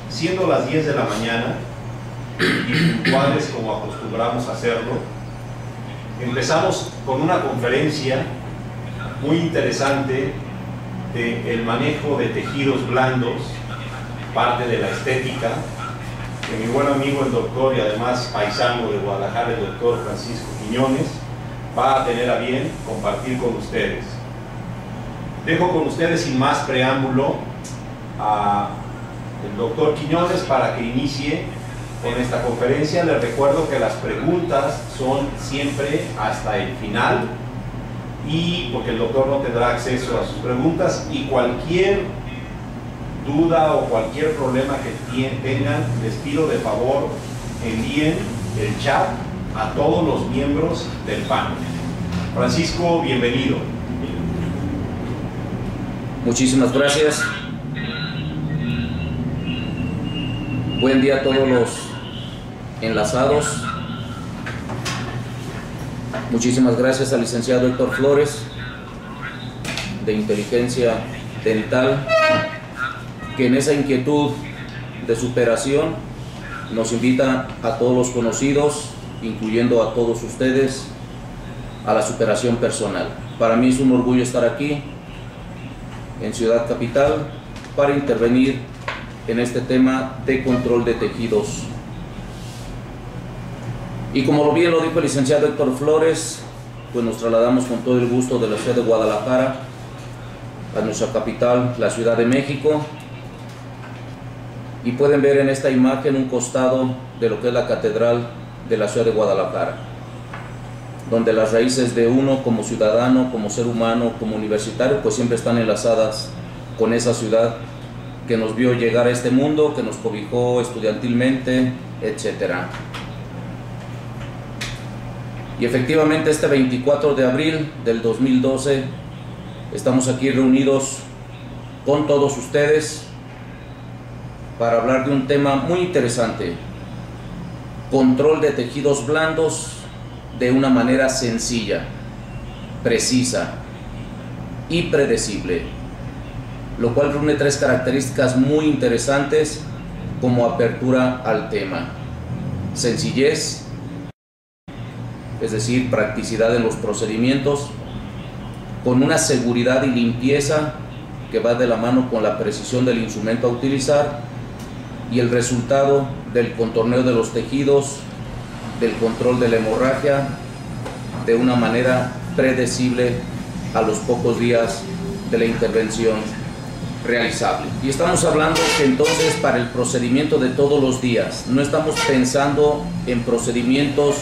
Siendo las 10 de la mañana y puntuales como acostumbramos a hacerlo, empezamos con una conferencia muy interesante del manejo de tejidos blandos, parte de la estética, que mi buen amigo el doctor y además paisano de Guadalajara, el doctor Francisco Quiñones, va a tener a bien compartir con ustedes. Dejo con ustedes sin más preámbulo a el doctor Quiñones para que inicie con esta conferencia. Les recuerdo que las preguntas son siempre hasta el final, y porque el doctor no tendrá acceso a sus preguntas, y cualquier duda o cualquier problema que tengan, les pido de favor envíen el chat a todos los miembros del panel. Francisco, bienvenido. Muchísimas gracias. Buen día a todos los enlazados. Muchísimas gracias al licenciado Héctor Flores de Inteligencia Dental, que en esa inquietud de superación nos invita a todos los conocidos, incluyendo a todos ustedes, a la superación personal. Para mí es un orgullo estar aquí en Ciudad Capital para intervenir en este tema de control de tejidos. Y como bien lo dijo el licenciado Héctor Flores, pues nos trasladamos con todo el gusto de la ciudad de Guadalajara a nuestra capital, la Ciudad de México, y pueden ver en esta imagen un costado de lo que es la catedral de la ciudad de Guadalajara, donde las raíces de uno como ciudadano, como ser humano, como universitario, pues siempre están enlazadas con esa ciudad que nos vio llegar a este mundo, que nos cobijó estudiantilmente, etc. Y efectivamente este 24 de abril del 2012 estamos aquí reunidos con todos ustedes para hablar de un tema muy interesante: control de tejidos blandos de una manera sencilla, precisa y predecible, lo cual reúne tres características muy interesantes como apertura al tema: sencillez, es decir, practicidad en los procedimientos, con una seguridad y limpieza que va de la mano con la precisión del instrumento a utilizar, y el resultado del contorneo de los tejidos, del control de la hemorragia, de una manera predecible a los pocos días de la intervención realizable. Y estamos hablando que entonces para el procedimiento de todos los días, no estamos pensando en procedimientos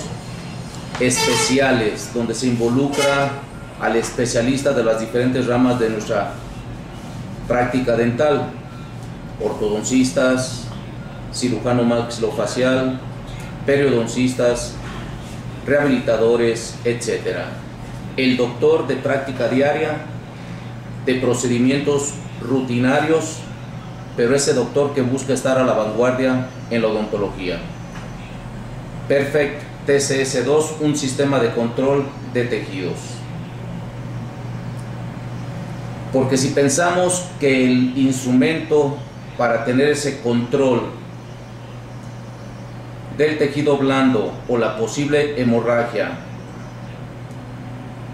especiales donde se involucra al especialista de las diferentes ramas de nuestra práctica dental: ortodoncistas, cirujano maxilofacial, periodoncistas, rehabilitadores, etc. El doctor de práctica diaria, de procedimientos rutinarios, pero ese doctor que busca estar a la vanguardia en la odontología. Perfect TCS2, un sistema de control de tejidos. Porque si pensamos que el instrumento para tener ese control del tejido blando o la posible hemorragia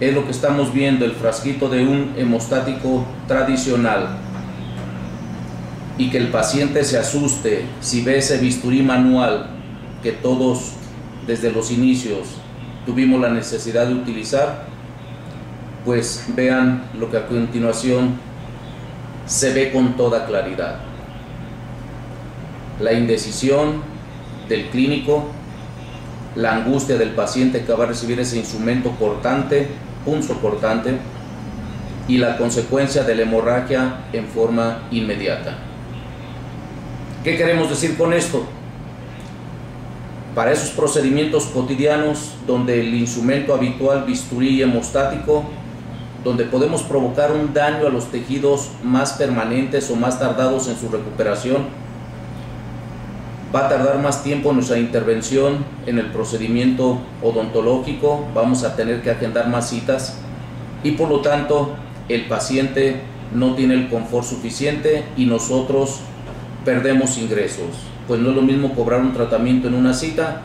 es lo que estamos viendo, el frasquito de un hemostático tradicional, y que el paciente se asuste si ve ese bisturí manual que todos desde los inicios tuvimos la necesidad de utilizar, pues vean lo que a continuación se ve con toda claridad: la indecisión del clínico, la angustia del paciente que va a recibir ese instrumento cortante, punzocortante, y la consecuencia de la hemorragia en forma inmediata. ¿Qué queremos decir con esto? Para esos procedimientos cotidianos donde el instrumento habitual, bisturí hemostático, donde podemos provocar un daño a los tejidos más permanentes o más tardados en su recuperación, Va a tardar más tiempo nuestra intervención en el procedimiento odontológico, vamos a tener que agendar más citas y por lo tanto el paciente no tiene el confort suficiente y nosotros perdemos ingresos. Pues no es lo mismo cobrar un tratamiento en una cita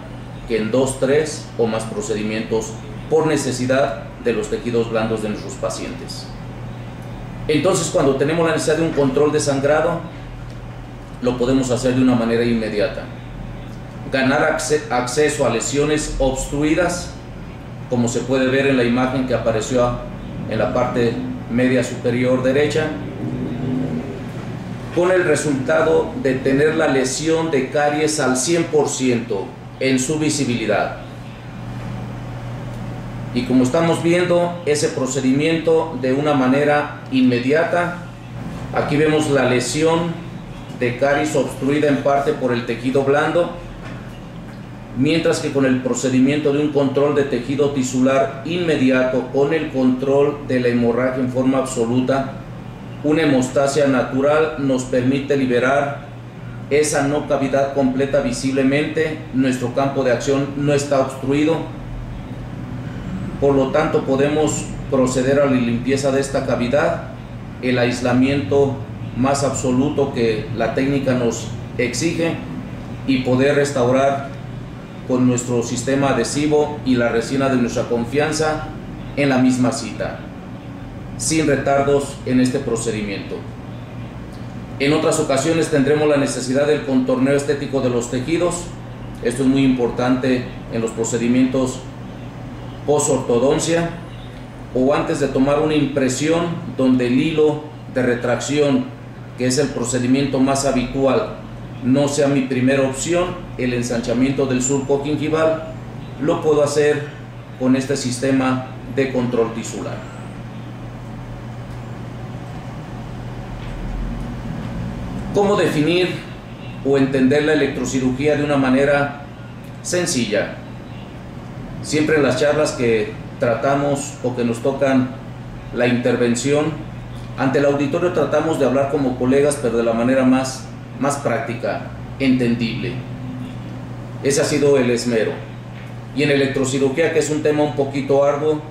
que en 2, 3 o más procedimientos por necesidad de los tejidos blandos de nuestros pacientes. Entonces, cuando tenemos la necesidad de un control de sangrado, lo podemos hacer de una manera inmediata. Ganar acceso a lesiones obstruidas, como se puede ver en la imagen que apareció en la parte media superior derecha, con el resultado de tener la lesión de caries al 100% en su visibilidad. Y como estamos viendo ese procedimiento de una manera inmediata, aquí vemos la lesión de caries obstruida en parte por el tejido blando, mientras que con el procedimiento de un control de tejido tisular inmediato, con el control de la hemorragia en forma absoluta, una hemostasia natural nos permite liberar esa no cavidad completa visiblemente, nuestro campo de acción no está obstruido, por lo tanto podemos proceder a la limpieza de esta cavidad, el aislamiento más absoluto que la técnica nos exige y poder restaurar con nuestro sistema adhesivo y la resina de nuestra confianza en la misma cita, sin retardos en este procedimiento. En otras ocasiones tendremos la necesidad del contorneo estético de los tejidos. Esto es muy importante en los procedimientos post-ortodoncia o antes de tomar una impresión, donde el hilo de retracción, que es el procedimiento más habitual, no sea mi primera opción. El ensanchamiento del surco gingival lo puedo hacer con este sistema de control tisular. ¿Cómo definir o entender la electrocirugía de una manera sencilla? Siempre en las charlas que tratamos o que nos tocan la intervención, ante el auditorio tratamos de hablar como colegas, pero de la manera más práctica, entendible. Ese ha sido el esmero. Y en electrocirugía, que es un tema un poquito arduo,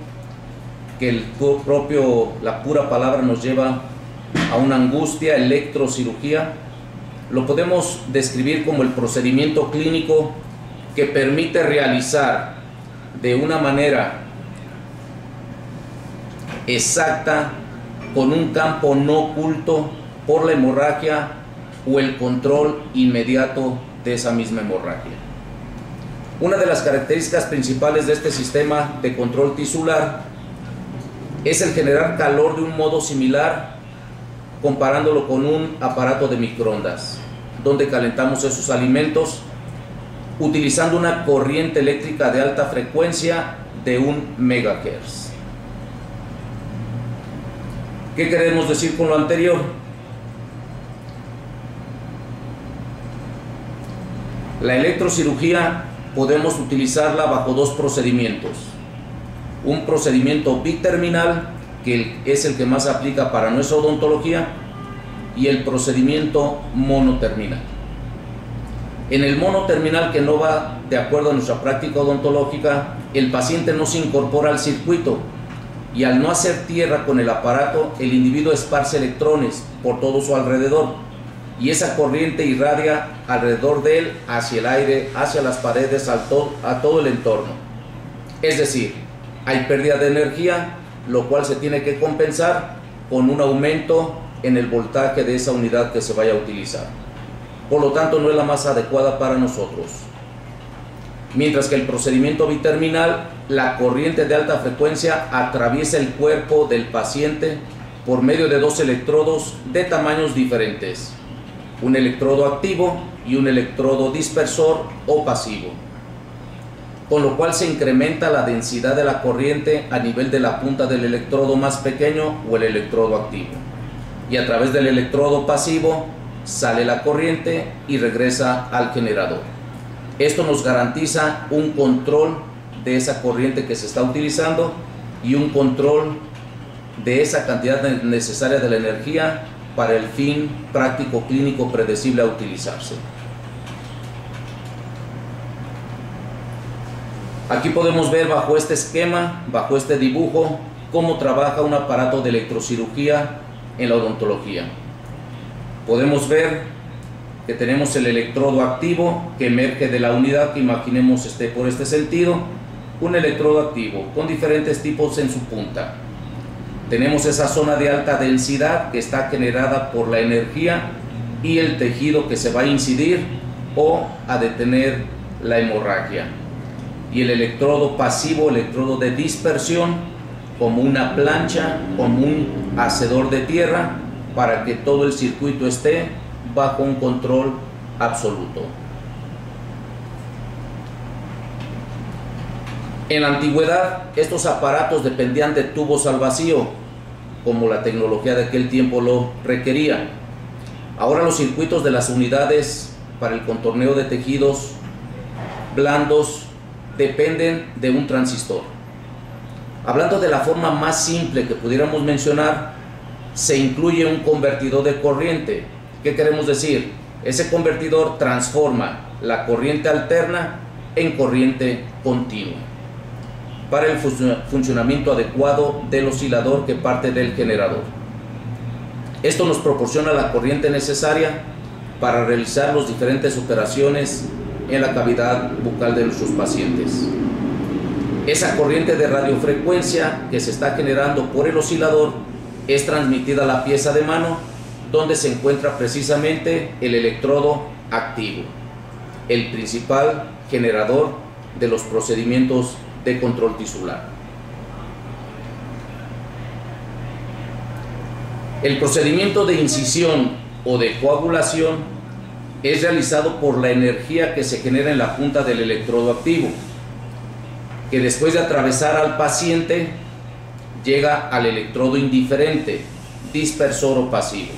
que la pura palabra nos lleva a una angustia, electrocirugía, lo podemos describir como el procedimiento clínico que permite realizar de una manera exacta, con un campo no oculto por la hemorragia o el control inmediato de esa misma hemorragia. Una de las características principales de este sistema de control tisular es el generar calor de un modo similar, comparándolo con un aparato de microondas, donde calentamos esos alimentos utilizando una corriente eléctrica de alta frecuencia de 1 megahertz. ¿Qué queremos decir con lo anterior? La electrocirugía podemos utilizarla bajo dos procedimientos. Un procedimiento biterminal, que es el que más aplica para nuestra odontología, y el procedimiento monoterminal. En el monoterminal, que no va de acuerdo a nuestra práctica odontológica, el paciente no se incorpora al circuito y al no hacer tierra con el aparato, el individuo esparce electrones por todo su alrededor y esa corriente irradia alrededor de él, hacia el aire, hacia las paredes, a todo el entorno. Es decir, hay pérdida de energía, lo cual se tiene que compensar con un aumento en el voltaje de esa unidad que se vaya a utilizar. Por lo tanto, no es la más adecuada para nosotros. Mientras que el procedimiento biterminal, la corriente de alta frecuencia atraviesa el cuerpo del paciente por medio de dos electrodos de tamaños diferentes, un electrodo activo y un electrodo dispersor o pasivo, con lo cual se incrementa la densidad de la corriente a nivel de la punta del electrodo más pequeño o el electrodo activo, y a través del electrodo pasivo sale la corriente y regresa al generador. Esto nos garantiza un control de esa corriente que se está utilizando y un control de esa cantidad necesaria de la energía para el fin práctico clínico predecible a utilizarse. Aquí podemos ver bajo este esquema, bajo este dibujo, cómo trabaja un aparato de electrocirugía en la odontología. Podemos ver que tenemos el electrodo activo que emerge de la unidad, que imaginemos por este sentido, un electrodo activo con diferentes tipos en su punta. Tenemos esa zona de alta densidad que está generada por la energía y el tejido que se va a incidir o a detener la hemorragia. Y el electrodo pasivo, electrodo de dispersión, como una plancha, como un hacedor de tierra, para que todo el circuito esté bajo un control absoluto. En la antigüedad, estos aparatos dependían de tubos al vacío, como la tecnología de aquel tiempo lo requería. Ahora los circuitos de las unidades para el contorneo de tejidos blandos dependen de un transistor. Hablando de la forma más simple que pudiéramos mencionar, se incluye un convertidor de corriente. ¿Qué queremos decir? Ese convertidor transforma la corriente alterna en corriente continua para el funcionamiento adecuado del oscilador que parte del generador. Esto nos proporciona la corriente necesaria para realizar las diferentes operaciones en la cavidad bucal de nuestros pacientes. Esa corriente de radiofrecuencia que se está generando por el oscilador es transmitida a la pieza de mano, donde se encuentra precisamente el electrodo activo, el principal generador de los procedimientos de control tisular. El procedimiento de incisión o de coagulación es realizado por la energía que se genera en la punta del electrodo activo, que después de atravesar al paciente llega al electrodo indiferente, dispersor o pasivo.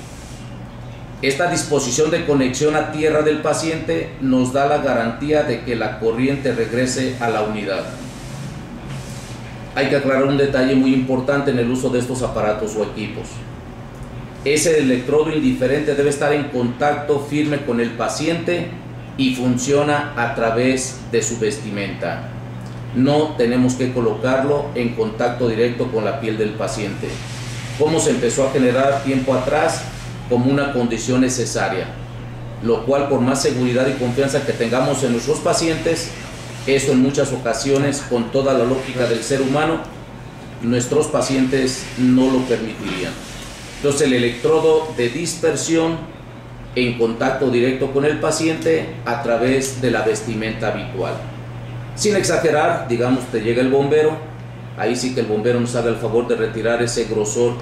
Esta disposición de conexión a tierra del paciente nos da la garantía de que la corriente regrese a la unidad. Hay que aclarar un detalle muy importante en el uso de estos aparatos o equipos. Ese electrodo indiferente debe estar en contacto firme con el paciente y funciona a través de su vestimenta. No tenemos que colocarlo en contacto directo con la piel del paciente, como se empezó a generar tiempo atrás como una condición necesaria, lo cual, por más seguridad y confianza que tengamos en nuestros pacientes, eso en muchas ocasiones, con toda la lógica del ser humano, nuestros pacientes no lo permitirían. Entonces el electrodo de dispersión en contacto directo con el paciente a través de la vestimenta habitual. Sin exagerar, digamos, te llega el bombero, ahí sí que el bombero nos haga el favor de retirar ese grosor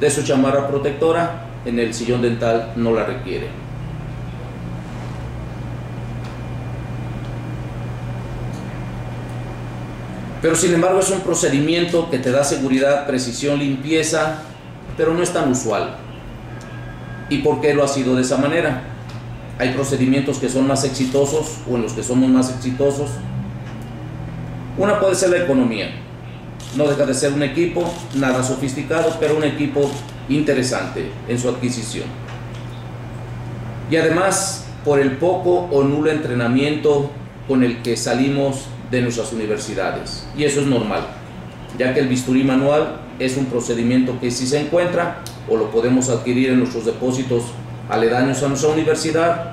de su chamarra protectora. En el sillón dental no la requiere. Pero sin embargo es un procedimiento que te da seguridad, precisión, limpieza, pero no es tan usual. ¿Y por qué lo ha sido de esa manera? Hay procedimientos que son más exitosos o en los que somos más exitosos. Una puede ser la economía. No deja de ser un equipo nada sofisticado, pero un equipo interesante en su adquisición. Y además, por el poco o nulo entrenamiento con el que salimos de nuestras universidades. Y eso es normal, ya que el bisturí manual es un procedimiento que sí se encuentra o lo podemos adquirir en nuestros depósitos aledaños a nuestra universidad,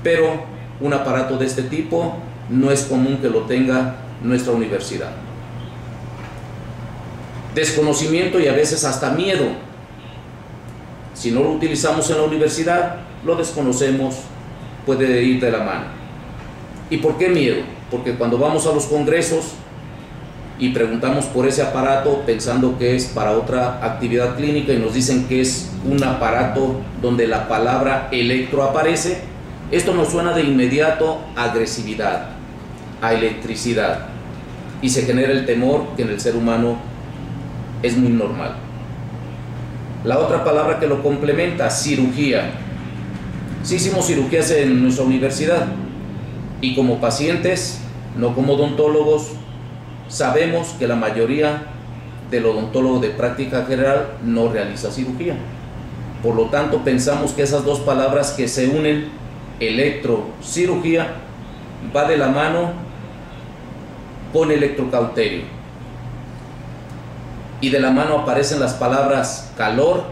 pero un aparato de este tipo no es común que lo tenga nuestra universidad. Desconocimiento y a veces hasta miedo. Si no lo utilizamos en la universidad, lo desconocemos, puede ir de la mano. ¿Y por qué miedo? Porque cuando vamos a los congresos y preguntamos por ese aparato pensando que es para otra actividad clínica y nos dicen que es un aparato donde la palabra electro aparece, esto nos suena de inmediato a agresividad, a electricidad, y se genera el temor que en el ser humano es muy normal. La otra palabra que lo complementa, cirugía. Sí hicimos cirugías en nuestra universidad y como pacientes, no como odontólogos, sabemos que la mayoría del odontólogo de práctica general no realiza cirugía. Por lo tanto, pensamos que esas dos palabras que se unen, electrocirugía, va de la mano con electrocauterio. Y de la mano aparecen las palabras calor,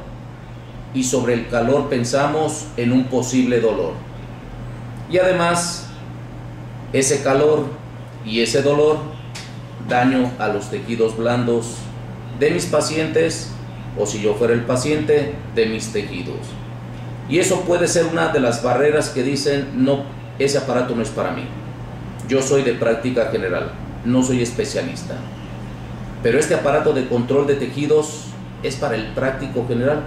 y sobre el calor pensamos en un posible dolor. Y además, ese calor y ese dolor, daño a los tejidos blandos de mis pacientes, o si yo fuera el paciente, de mis tejidos. Y eso puede ser una de las barreras que dicen, no, ese aparato no es para mí. Yo soy de práctica general, no soy especialista. Pero este aparato de control de tejidos es para el práctico general,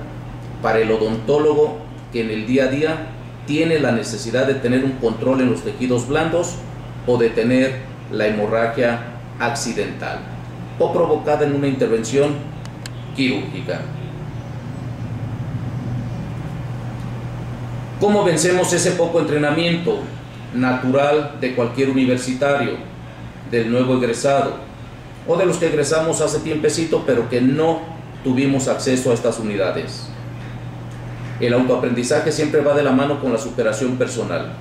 para el odontólogo que en el día a día tiene la necesidad de tener un control en los tejidos blandos o de tener la hemorragia accidental o provocada en una intervención quirúrgica. ¿Cómo vencemos ese poco entrenamiento natural de cualquier universitario, del nuevo egresado o de los que egresamos hace tiempecito pero que no tuvimos acceso a estas unidades? El autoaprendizaje siempre va de la mano con la superación personal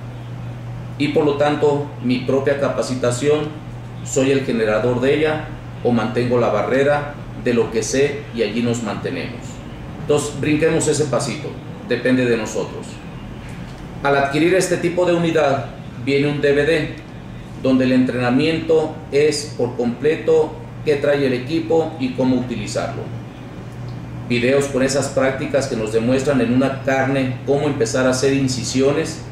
y por lo tanto mi propia capacitación, soy el generador de ella o mantengo la barrera de lo que sé y allí nos mantenemos. Entonces brinquemos ese pasito, depende de nosotros. Al adquirir este tipo de unidad viene un DVD donde el entrenamiento es por completo qué trae el equipo y cómo utilizarlo. Videos con esas prácticas que nos demuestran en una carne cómo empezar a hacer incisiones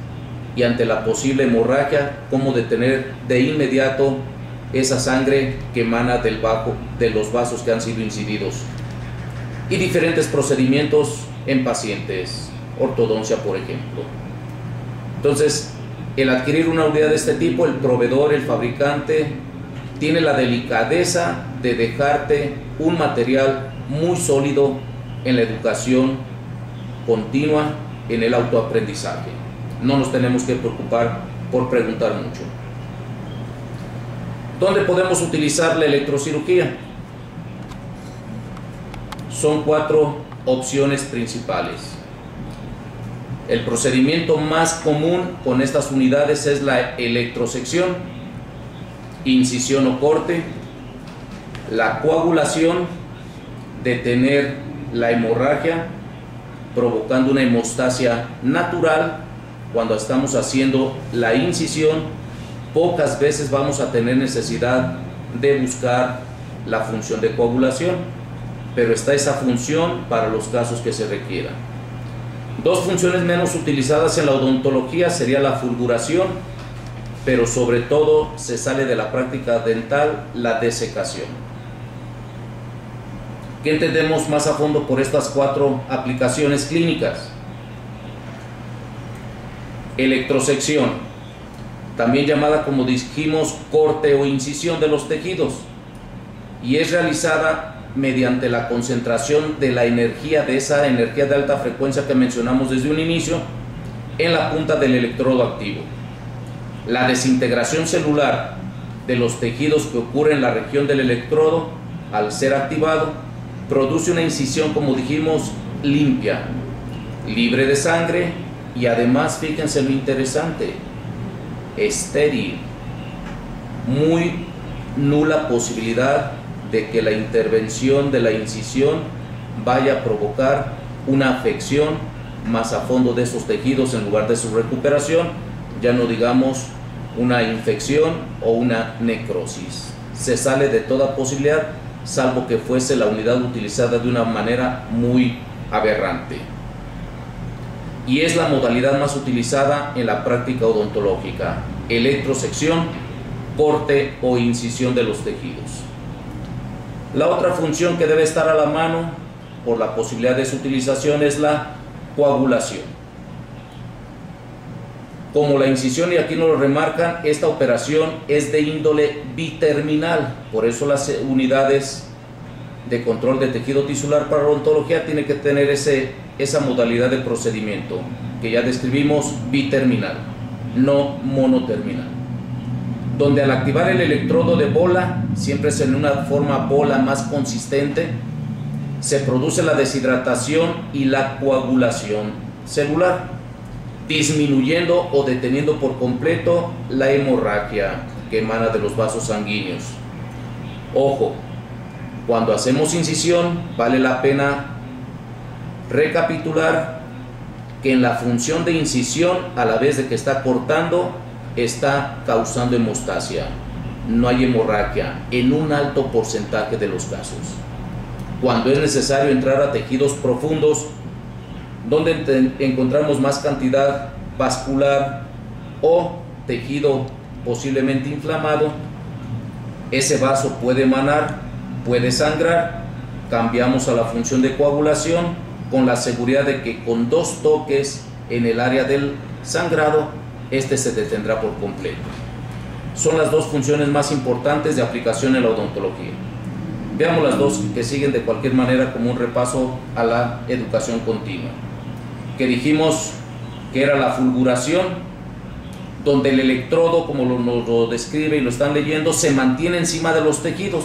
y ante la posible hemorragia cómo detener de inmediato esa sangre que emana de los vasos que han sido incididos. Y diferentes procedimientos en pacientes, ortodoncia por ejemplo. Entonces, el adquirir una unidad de este tipo, el proveedor, el fabricante, tiene la delicadeza de dejarte un material muy sólido en la educación continua, en el autoaprendizaje. No nos tenemos que preocupar por preguntar mucho. ¿Dónde podemos utilizar la electrocirugía? Son 4 opciones principales. El procedimiento más común con estas unidades es la electrosección, incisión o corte, la coagulación, detener la hemorragia, provocando una hemostasia natural. Cuando estamos haciendo la incisión, pocas veces vamos a tener necesidad de buscar la función de coagulación, pero está esa función para los casos que se requieran. 2 funciones menos utilizadas en la odontología sería la fulguración, pero sobre todo se sale de la práctica dental la desecación. ¿Qué entendemos más a fondo por estas 4 aplicaciones clínicas? Electrosección, también llamada, como dijimos, corte o incisión de los tejidos, y es realizada mediante la concentración de la energía, de esa energía de alta frecuencia que mencionamos desde un inicio, en la punta del electrodo activo. La desintegración celular de los tejidos que ocurre en la región del electrodo, al ser activado, produce una incisión, como dijimos, limpia, libre de sangre y además, fíjense lo interesante, estéril. Muy nula posibilidad de que la intervención de la incisión vaya a provocar una afección más a fondo de esos tejidos en lugar de su recuperación, ya no digamos una infección o una necrosis. Se sale de toda posibilidad, salvo que fuese la unidad utilizada de una manera muy aberrante. Y es la modalidad más utilizada en la práctica odontológica: electrosección, corte o incisión de los tejidos. La otra función que debe estar a la mano por la posibilidad de su utilización es la coagulación. Como la incisión, y aquí nos lo remarcan, esta operación es de índole biterminal, por eso las unidades de control de tejido tisular para odontología tienen que tener esa modalidad de procedimiento que ya describimos, biterminal, no monoterminal, donde al activar el electrodo de bola, siempre es en una forma bola más consistente, se produce la deshidratación y la coagulación celular, disminuyendo o deteniendo por completo la hemorragia que emana de los vasos sanguíneos. Ojo, cuando hacemos incisión vale la pena recapitular que en la función de incisión, a la vez de que está cortando, está causando hemostasia. No hay hemorragia en un alto porcentaje de los casos. Cuando es necesario entrar a tejidos profundos, donde encontramos más cantidad vascular o tejido posiblemente inflamado, ese vaso puede emanar, puede sangrar, cambiamos a la función de coagulación con la seguridad de que con 2 toques en el área del sangrado, este se detendrá por completo. Son las 2 funciones más importantes de aplicación en la odontología. Veamos las 2 que siguen de cualquier manera como un repaso a la educación continua. Que dijimos que era la fulguración, donde el electrodo, como nos lo describe y lo están leyendo, se mantiene encima de los tejidos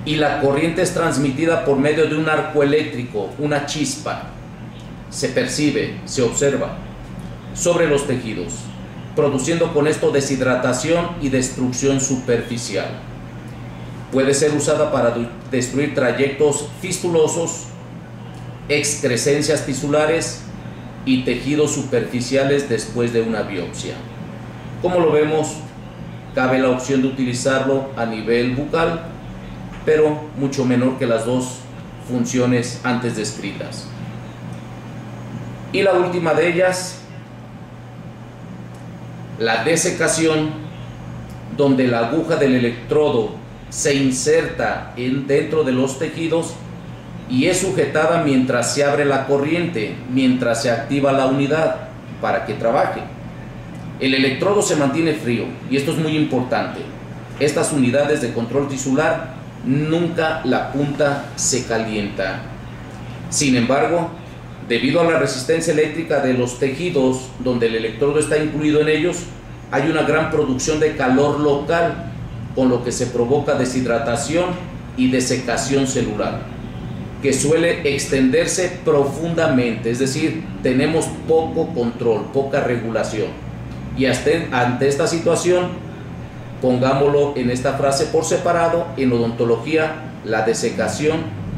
y la corriente es transmitida por medio de un arco eléctrico, una chispa. Se percibe, se observa sobre los tejidos, produciendo con esto deshidratación y destrucción superficial. Puede ser usada para destruir trayectos fistulosos, excrescencias tisulares y tejidos superficiales después de una biopsia. Como lo vemos, cabe la opción de utilizarlo a nivel bucal, pero mucho menor que las 2 funciones antes descritas. Y la última de ellas, la desecación, donde la aguja del electrodo se inserta dentro de los tejidos y es sujetada mientras se abre la corriente, mientras se activa la unidad para que trabaje. El electrodo se mantiene frío y esto es muy importante. Estas unidades de control tisular, nunca la punta se calienta. Sin embargo, debido a la resistencia eléctrica de los tejidos donde el electrodo está incluido en ellos, hay una gran producción de calor local, con lo que se provoca deshidratación y desecación celular, que suele extenderse profundamente, es decir, tenemos poco control, poca regulación. Y ante esta situación, pongámoslo en esta frase por separado, en odontología, la desecación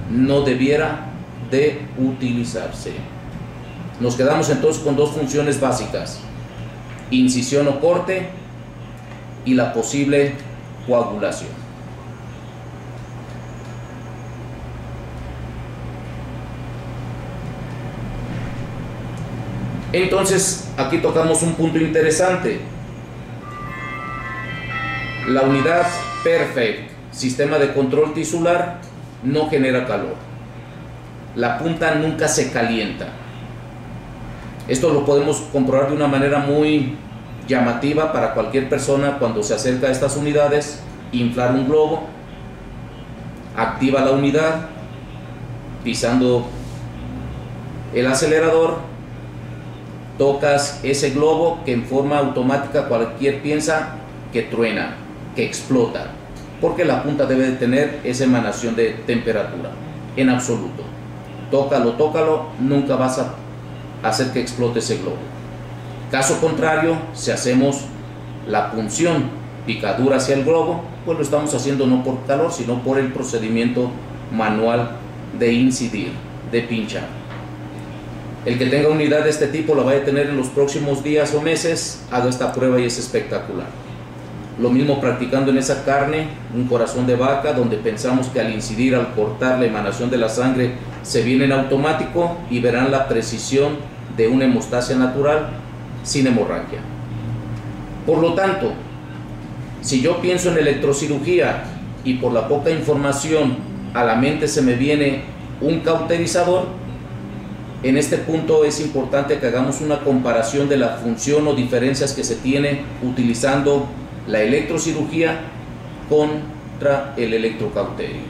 no debiera de utilizarse. Nos quedamos entonces con 2 funciones básicas: incisión o corte y la posible coagulación. Entonces, aquí tocamos un punto interesante. La unidad Perfect, sistema de control tisular, no genera calor. La punta nunca se calienta. Esto lo podemos comprobar de una manera muy llamativa para cualquier persona cuando se acerca a estas unidades. Inflar un globo, activa la unidad, pisando el acelerador, tocas ese globo que en forma automática cualquier piensa que truena, que explota, porque la punta debe de tener esa emanación de temperatura. En absoluto, tócalo, nunca vas a hacer que explote ese globo. Caso contrario, si hacemos la punción, picadura hacia el globo, pues lo estamos haciendo no por calor, sino por el procedimiento manual de incidir, de pinchar. El que tenga unidad de este tipo la va a tener en los próximos días o meses. Haga esta prueba y es espectacular. Lo mismo practicando en esa carne, un corazón de vaca, donde pensamos que al incidir, al cortar, la emanación de la sangre se viene en automático, y verán la precisión de una hemostasia natural sin hemorragia. Por lo tanto, si yo pienso en electrocirugía y por la poca información a la mente se me viene un cauterizador, en este punto es importante que hagamos una comparación de la función o diferencias que se tiene utilizando la electrocirugía contra el electrocauterio,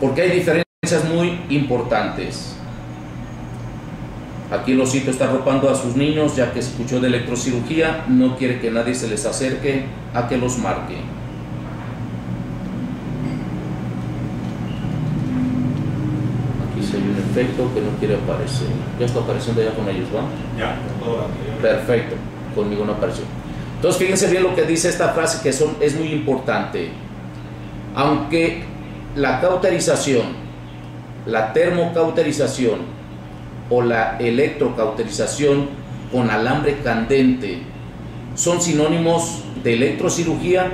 porque hay diferencias muy importantes. Aquí el osito está arropando a sus niños, ya que escuchó de electrocirugía, no quiere que nadie se les acerque a que los marque. Aquí se hay un efecto que no quiere aparecer. Ya está apareciendo ya con ellos, ¿va? Ya, con todo lo anterior. Perfecto, conmigo no apareció. Entonces fíjense bien lo que dice esta frase, que es muy importante. Aunque la cauterización, la termocauterización o la electrocauterización con alambre candente son sinónimos de electrocirugía,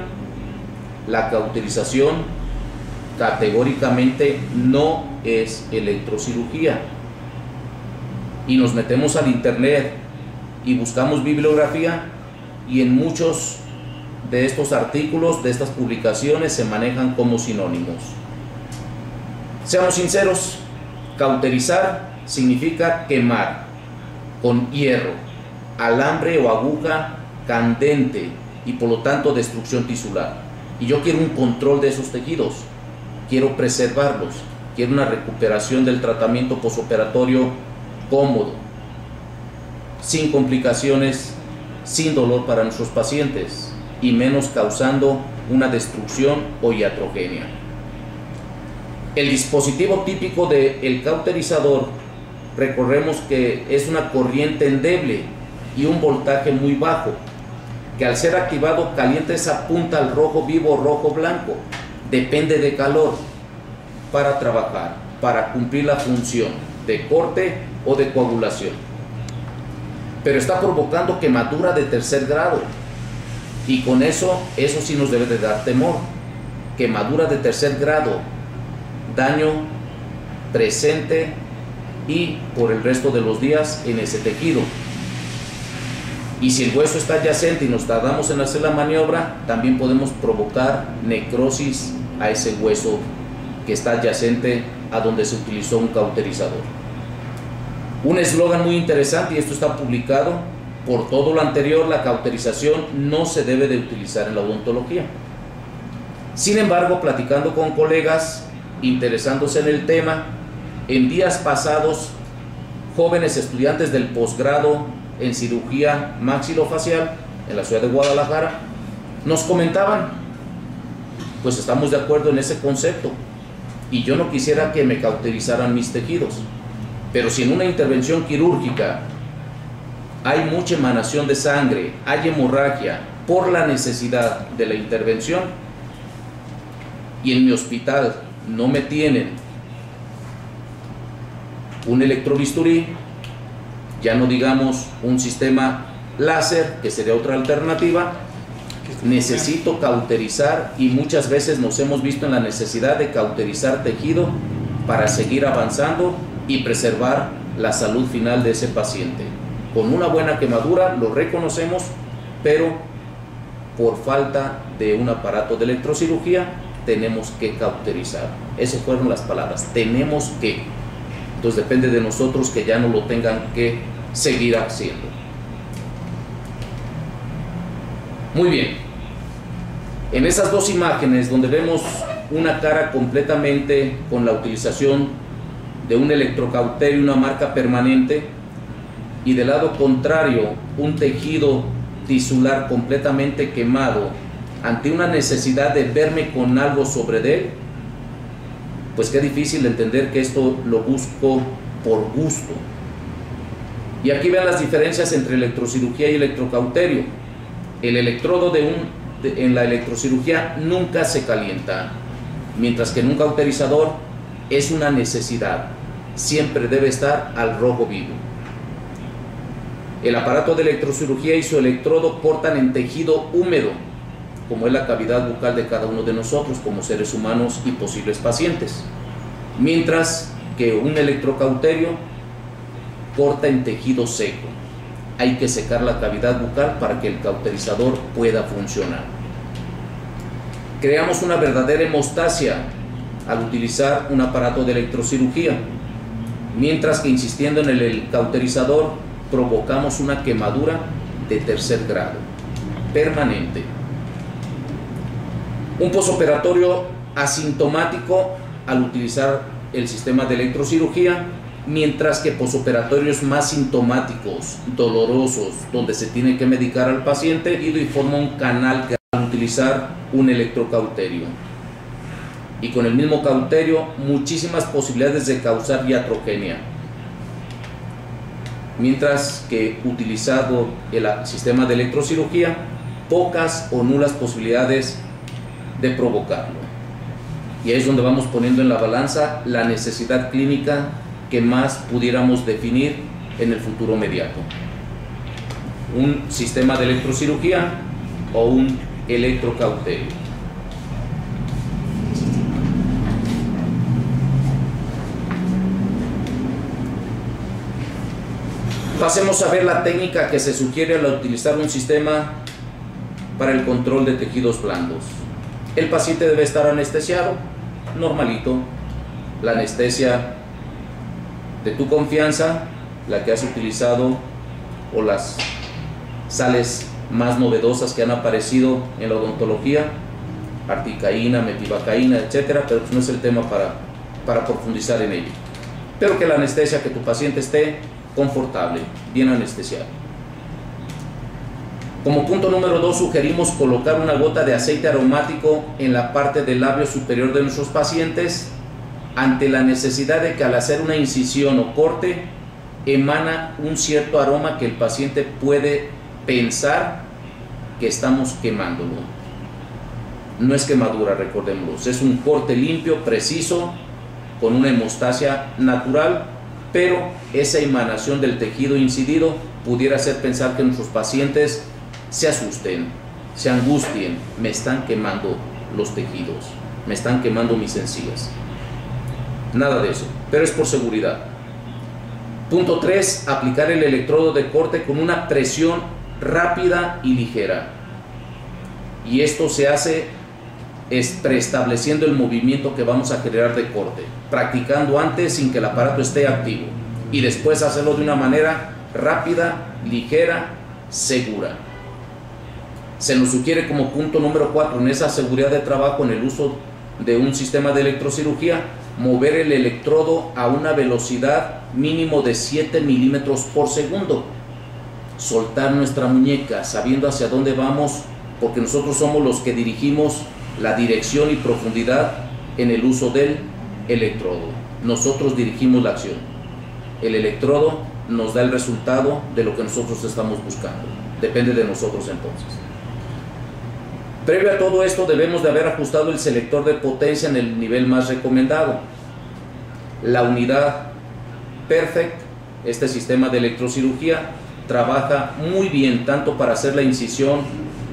la cauterización categóricamente no es electrocirugía. Y nos metemos al internet y buscamos bibliografía, y en muchos de estos artículos, de estas publicaciones, se manejan como sinónimos. Seamos sinceros, cauterizar significa quemar con hierro, alambre o aguja candente y por lo tanto destrucción tisular. Y yo quiero un control de esos tejidos, quiero preservarlos, quiero una recuperación del tratamiento posoperatorio cómodo, sin complicaciones, sin dolor para nuestros pacientes y menos causando una destrucción o iatrogenia. El dispositivo típico del cauterizador, recordemos que es una corriente endeble y un voltaje muy bajo, que al ser activado calienta esa punta al rojo vivo o rojo blanco, depende de calor, para trabajar, para cumplir la función de corte o de coagulación. Pero está provocando quemadura de tercer grado, y con eso sí nos debe de dar temor. Quemadura de tercer grado, daño presente y por el resto de los días en ese tejido. Y si el hueso está adyacente y nos tardamos en hacer la maniobra, también podemos provocar necrosis a ese hueso que está adyacente a donde se utilizó un cauterizador. Un eslogan muy interesante, y esto está publicado: por todo lo anterior, la cauterización no se debe de utilizar en la odontología. Sin embargo, platicando con colegas interesándose en el tema, en días pasados, jóvenes estudiantes del posgrado en cirugía maxilofacial en la ciudad de Guadalajara nos comentaban: pues estamos de acuerdo en ese concepto y yo no quisiera que me cauterizaran mis tejidos, pero si en una intervención quirúrgica hay mucha emanación de sangre, hay hemorragia por la necesidad de la intervención, y en mi hospital no me tienen un electrobisturí, ya no digamos un sistema láser, que sería otra alternativa, necesito cauterizar, y muchas veces nos hemos visto en la necesidad de cauterizar tejido para seguir avanzando y preservar la salud final de ese paciente. Con una buena quemadura lo reconocemos, pero por falta de un aparato de electrocirugía tenemos que cauterizar. Esas fueron las palabras, tenemos que. Entonces depende de nosotros que ya no lo tengan que seguir haciendo. Muy bien, en esas dos imágenes donde vemos una cara completamente con la utilización de un electrocauterio, una marca permanente, y del lado contrario un tejido tisular completamente quemado, ante una necesidad de verme con algo sobre él, pues qué difícil entender que esto lo busco por gusto. Y aquí vean las diferencias entre electrocirugía y electrocauterio. El electrodo en la electrocirugía nunca se calienta, mientras que en un cauterizador es una necesidad, siempre debe estar al rojo vivo. El aparato de electrocirugía y su electrodo cortan en tejido húmedo, como es la cavidad bucal de cada uno de nosotros como seres humanos y posibles pacientes, mientras que un electrocauterio corta en tejido seco. Hay que secar la cavidad bucal para que el cauterizador pueda funcionar. Creamos una verdadera hemostasia al utilizar un aparato de electrocirugía, mientras que insistiendo en el cauterizador provocamos una quemadura de tercer grado, permanente. Un posoperatorio asintomático al utilizar el sistema de electrocirugía, mientras que posoperatorios más sintomáticos, dolorosos, donde se tiene que medicar al paciente y forma un canal al utilizar un electrocauterio. Y con el mismo cauterio, muchísimas posibilidades de causar iatrogenia, mientras que utilizado el sistema de electrocirugía, pocas o nulas posibilidades de provocarlo. Y ahí es donde vamos poniendo en la balanza la necesidad clínica que más pudiéramos definir en el futuro inmediato. Un sistema de electrocirugía o un electrocauterio. Pasemos a ver la técnica que se sugiere al utilizar un sistema para el control de tejidos blandos. El paciente debe estar anestesiado, normalito. La anestesia de tu confianza, la que has utilizado, o las sales más novedosas que han aparecido en la odontología, articaína, metivacaína, etcétera, pero no es el tema para profundizar en ello. Pero que la anestesia, que tu paciente esté confortable, bien anestesiado. Como punto número 2, sugerimos colocar una gota de aceite aromático en la parte del labio superior de nuestros pacientes ante la necesidad de que al hacer una incisión o corte emana un cierto aroma que el paciente puede pensar que estamos quemándolo. No es quemadura, recordémoslo, es un corte limpio, preciso, con una hemostasia natural, pero esa emanación del tejido incidido pudiera hacer pensar que nuestros pacientes se asusten, se angustien, me están quemando los tejidos, me están quemando mis encías. Nada de eso, pero es por seguridad. Punto 3, aplicar el electrodo de corte con una presión rápida y ligera. Y esto se hace preestableciendo el movimiento que vamos a generar de corte, practicando antes sin que el aparato esté activo, y después hacerlo de una manera rápida, ligera, segura. Se nos sugiere como punto número 4 en esa seguridad de trabajo en el uso de un sistema de electrocirugía, mover el electrodo a una velocidad mínimo de 7 milímetros por segundo. Soltar nuestra muñeca sabiendo hacia dónde vamos, porque nosotros somos los que dirigimos la dirección y profundidad en el uso del electrodo. Nosotros dirigimos la acción. El electrodo nos da el resultado de lo que nosotros estamos buscando. Depende de nosotros entonces. Previo a todo esto debemos de haber ajustado el selector de potencia en el nivel más recomendado. La unidad Perfect, este sistema de electrocirugía, trabaja muy bien tanto para hacer la incisión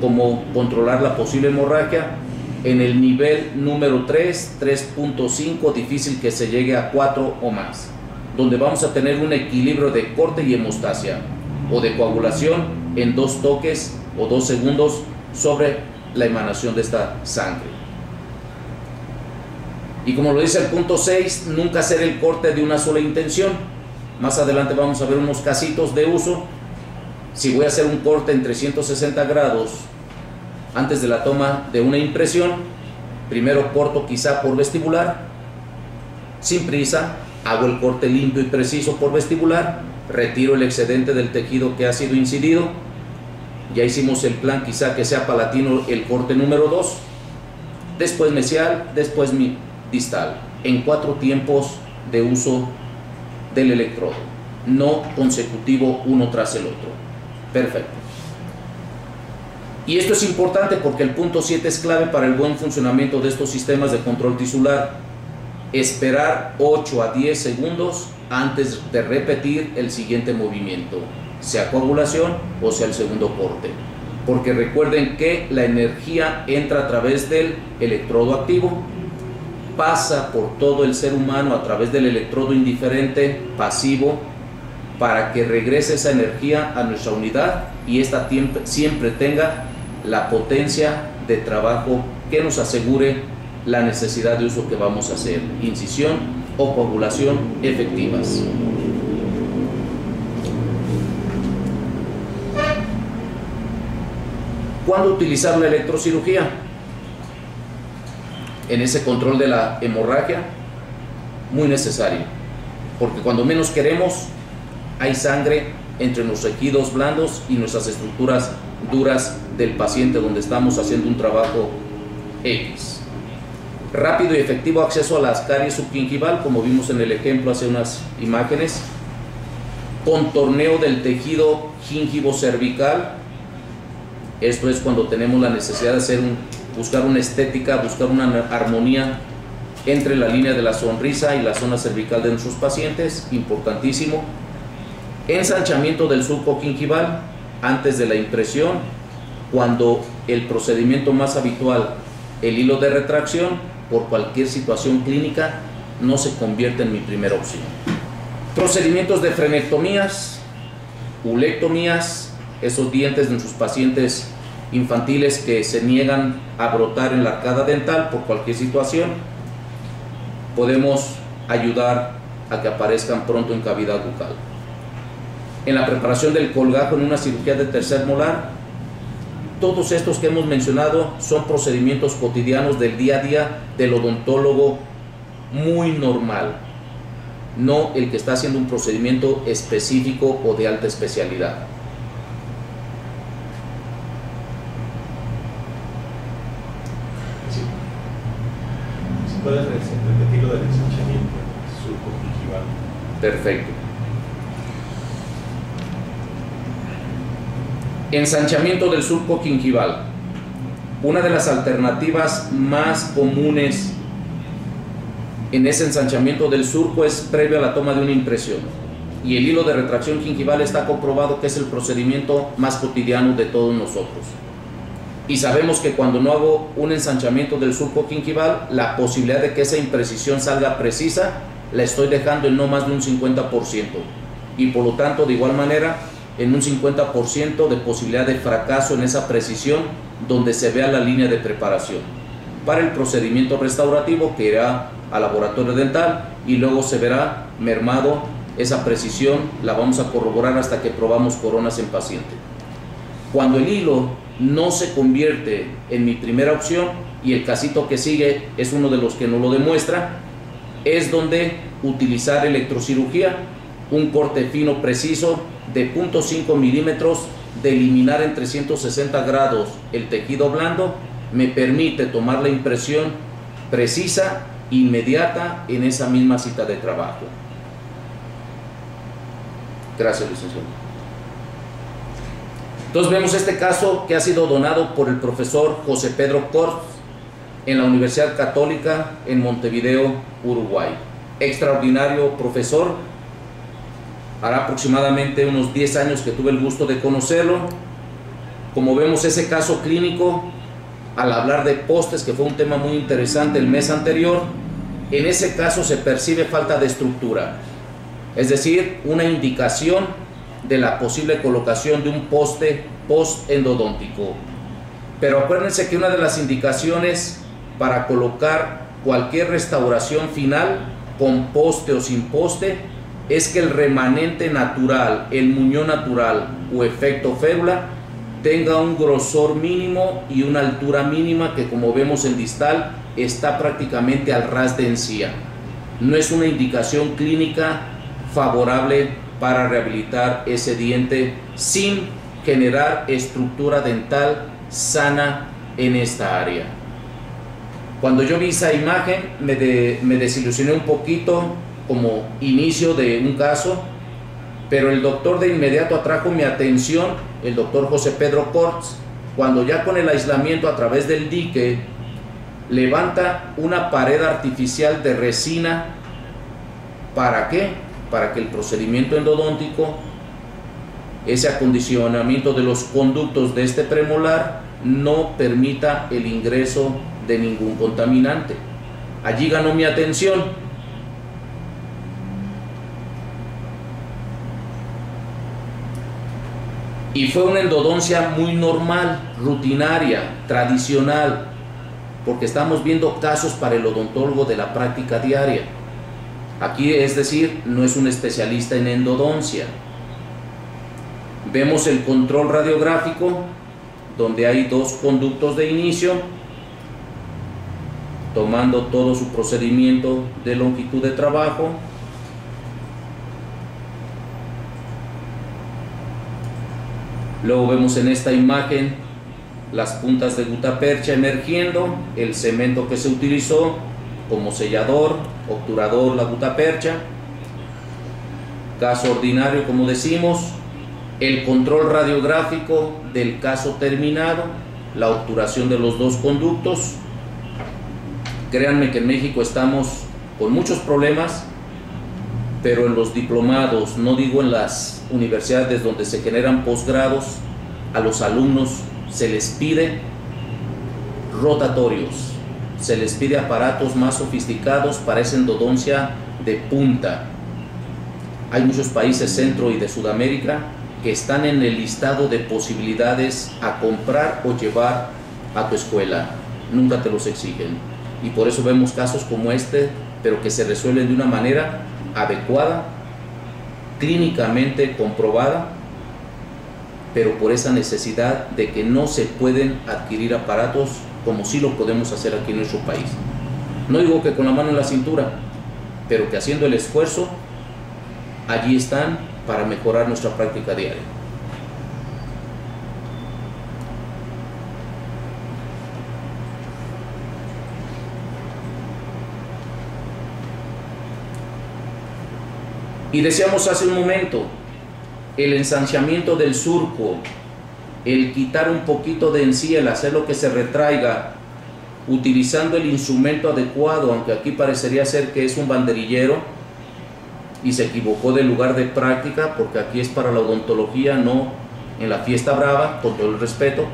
como controlar la posible hemorragia en el nivel número 3, 3.5, difícil que se llegue a 4 o más, donde vamos a tener un equilibrio de corte y hemostasia o de coagulación en 2 toques o 2 segundos sobre la emanación de esta sangre. Y como lo dice el punto 6, nunca hacer el corte de una sola intención. Más adelante vamos a ver unos casitos de uso. Si voy a hacer un corte en 360 grados antes de la toma de una impresión, primero corto quizá por vestibular, sin prisa, hago el corte limpio y preciso por vestibular, retiro el excedente del tejido que ha sido incidido, ya hicimos el plan quizá que sea palatino el corte número 2, después mesial, después distal, en 4 tiempos de uso del electrodo, no consecutivo uno tras el otro. Perfecto. Y esto es importante porque el punto 7 es clave para el buen funcionamiento de estos sistemas de control tisular. Esperar 8 a 10 segundos antes de repetir el siguiente movimiento, sea coagulación o sea el segundo corte. Porque recuerden que la energía entra a través del electrodo activo, pasa por todo el ser humano a través del electrodo indiferente pasivo, para que regrese esa energía a nuestra unidad y esta siempre tenga la potencia de trabajo que nos asegure la necesidad de uso que vamos a hacer, incisión o coagulación efectivas. ¿Cuándo utilizar la electrocirugía? En ese control de la hemorragia, muy necesario, porque cuando menos queremos, hay sangre entre los tejidos blandos y nuestras estructuras duras del paciente donde estamos haciendo un trabajo X. Rápido y efectivo acceso a las caries subgingival, como vimos en el ejemplo hace unas imágenes. Contorneo del tejido gingivo cervical. Esto es cuando tenemos la necesidad de buscar una estética, buscar una armonía entre la línea de la sonrisa y la zona cervical de nuestros pacientes, importantísimo. Ensanchamiento del surco gingival antes de la impresión, cuando el procedimiento más habitual, el hilo de retracción, por cualquier situación clínica, no se convierte en mi primera opción. Procedimientos de frenectomías, ulectomías, esos dientes de nuestros pacientes infantiles que se niegan a brotar en la arcada dental por cualquier situación, podemos ayudar a que aparezcan pronto en cavidad bucal. En la preparación del colgajo en una cirugía de tercer molar, todos estos que hemos mencionado son procedimientos cotidianos del día a día del odontólogo muy normal, no el que está haciendo un procedimiento específico o de alta especialidad. ¿Se puede repetir lo del ensanchamiento surco gingival? Perfecto. Ensanchamiento del surco gingival. Una de las alternativas más comunes en ese ensanchamiento del surco es previo a la toma de una impresión. Y el hilo de retracción gingival está comprobado que es el procedimiento más cotidiano de todos nosotros. Y sabemos que cuando no hago un ensanchamiento del surco gingival, la posibilidad de que esa imprecisión salga precisa la estoy dejando en no más de un 50%. Y por lo tanto, de igual manera, en un 50% de posibilidad de fracaso en esa precisión donde se vea la línea de preparación. Para el procedimiento restaurativo que irá al laboratorio dental y luego se verá mermado esa precisión, la vamos a corroborar hasta que probamos coronas en paciente. Cuando el hilo no se convierte en mi primera opción y el casito que sigue es uno de los que nos lo demuestra, es donde utilizar electrocirugía, un corte fino preciso de 0.5 milímetros, de eliminar en 360 grados el tejido blando, me permite tomar la impresión precisa, inmediata, en esa misma cita de trabajo. Gracias, licenciado. Entonces vemos este caso que ha sido donado por el profesor José Pedro Corts en la Universidad Católica en Montevideo, Uruguay. Extraordinario profesor. Hará aproximadamente unos 10 años que tuve el gusto de conocerlo. Como vemos ese caso clínico, al hablar de postes, que fue un tema muy interesante el mes anterior, en ese caso se percibe falta de estructura, es decir, una indicación de la posible colocación de un poste post-endodóntico. Pero acuérdense que una de las indicaciones para colocar cualquier restauración final, con poste o sin poste, es que el remanente natural, el muñón natural o efecto férula, tenga un grosor mínimo y una altura mínima que, como vemos en distal, está prácticamente al ras de encía. No es una indicación clínica favorable para rehabilitar ese diente sin generar estructura dental sana en esta área. Cuando yo vi esa imagen me desilusioné un poquito como inicio de un caso, pero el doctor de inmediato atrajo mi atención, el doctor José Pedro Corts, cuando ya con el aislamiento a través del dique levanta una pared artificial de resina. ¿Para qué? Para que el procedimiento endodóntico, ese acondicionamiento de los conductos de este premolar, no permita el ingreso de ningún contaminante. Allí ganó mi atención. Y fue una endodoncia muy normal, rutinaria, tradicional, porque estamos viendo casos para el odontólogo de la práctica diaria. Aquí, es decir, no es un especialista en endodoncia. Vemos el control radiográfico, donde hay dos conductos de inicio, tomando todo su procedimiento de longitud de trabajo. Luego vemos en esta imagen las puntas de gutapercha emergiendo, el cemento que se utilizó como sellador, obturador, la gutapercha. Caso ordinario, como decimos, el control radiográfico del caso terminado, la obturación de los dos conductos, créanme que en México estamos con muchos problemas, pero en los diplomados, no digo en las universidades donde se generan posgrados, a los alumnos se les pide rotatorios, se les pide aparatos más sofisticados para esa endodoncia de punta. Hay muchos países centro y de Sudamérica que están en el listado de posibilidades a comprar o llevar a tu escuela. Nunca te los exigen. Y por eso vemos casos como este, pero que se resuelven de una manera adecuada, clínicamente comprobada, pero por esa necesidad de que no se pueden adquirir aparatos como sí lo podemos hacer aquí en nuestro país. No digo que con la mano en la cintura, pero que haciendo el esfuerzo, allí están para mejorar nuestra práctica diaria. Y decíamos hace un momento, el ensanchamiento del surco, el quitar un poquito de encía, el hacerlo que se retraiga, utilizando el instrumento adecuado, aunque aquí parecería ser que es un banderillero y se equivocó del lugar de práctica, porque aquí es para la odontología, no en la fiesta brava, con todo el respeto.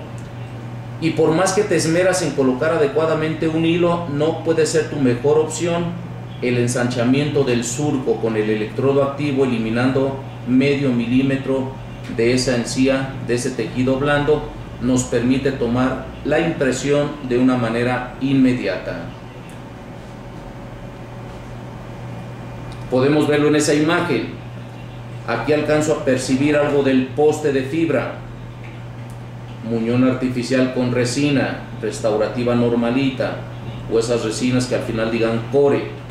Y por más que te esmeras en colocar adecuadamente un hilo, no puede ser tu mejor opción el ensanchamiento del surco con el electrodo activo, eliminando medio milímetro de esa encía, de ese tejido blando, nos permite tomar la impresión de una manera inmediata. Podemos verlo en esa imagen. Aquí alcanzo a percibir algo del poste de fibra, muñón artificial con resina, restaurativa normalita, o esas resinas que al final digan core.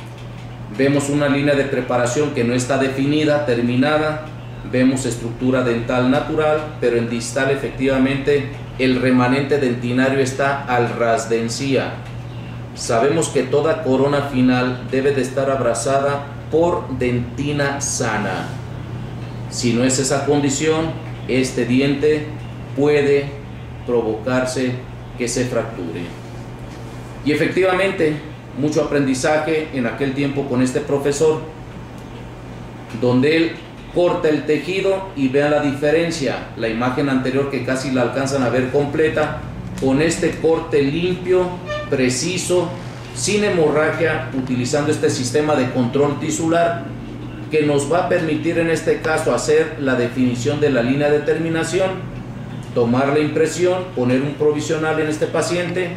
Vemos una línea de preparación que no está definida, terminada. Vemos estructura dental natural, pero en distal efectivamente el remanente dentinario está al ras de encía. Sabemos que toda corona final debe de estar abrazada por dentina sana. Si no es esa condición, este diente puede provocarse que se fracture. Y efectivamente, mucho aprendizaje en aquel tiempo con este profesor, donde él corta el tejido y vean la diferencia, la imagen anterior que casi la alcanzan a ver completa, con este corte limpio, preciso, sin hemorragia, utilizando este sistema de control tisular que nos va a permitir en este caso hacer la definición de la línea de terminación, tomar la impresión, poner un provisional en este paciente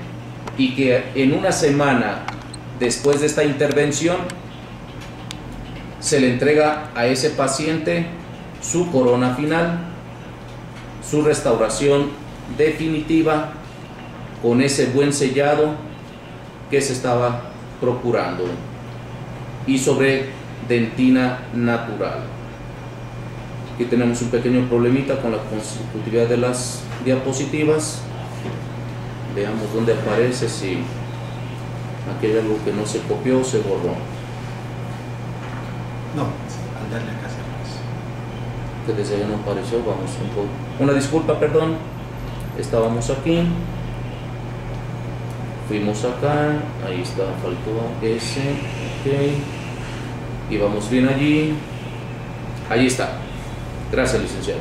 y que en una semana después de esta intervención se le entrega a ese paciente su corona final, su restauración definitiva con ese buen sellado que se estaba procurando y sobre dentina natural. Aquí tenemos un pequeño problemita con la consecutividad de las diapositivas. Veamos dónde aparece, si aquí hay algo que no se copió o se borró. No, al darle acá se aparece. Que desde ahí no apareció, vamos un poco. Una disculpa, perdón. Estábamos aquí. Fuimos acá, ahí está, faltó ese, ok. Y vamos bien allí. Ahí está. Gracias, licenciado.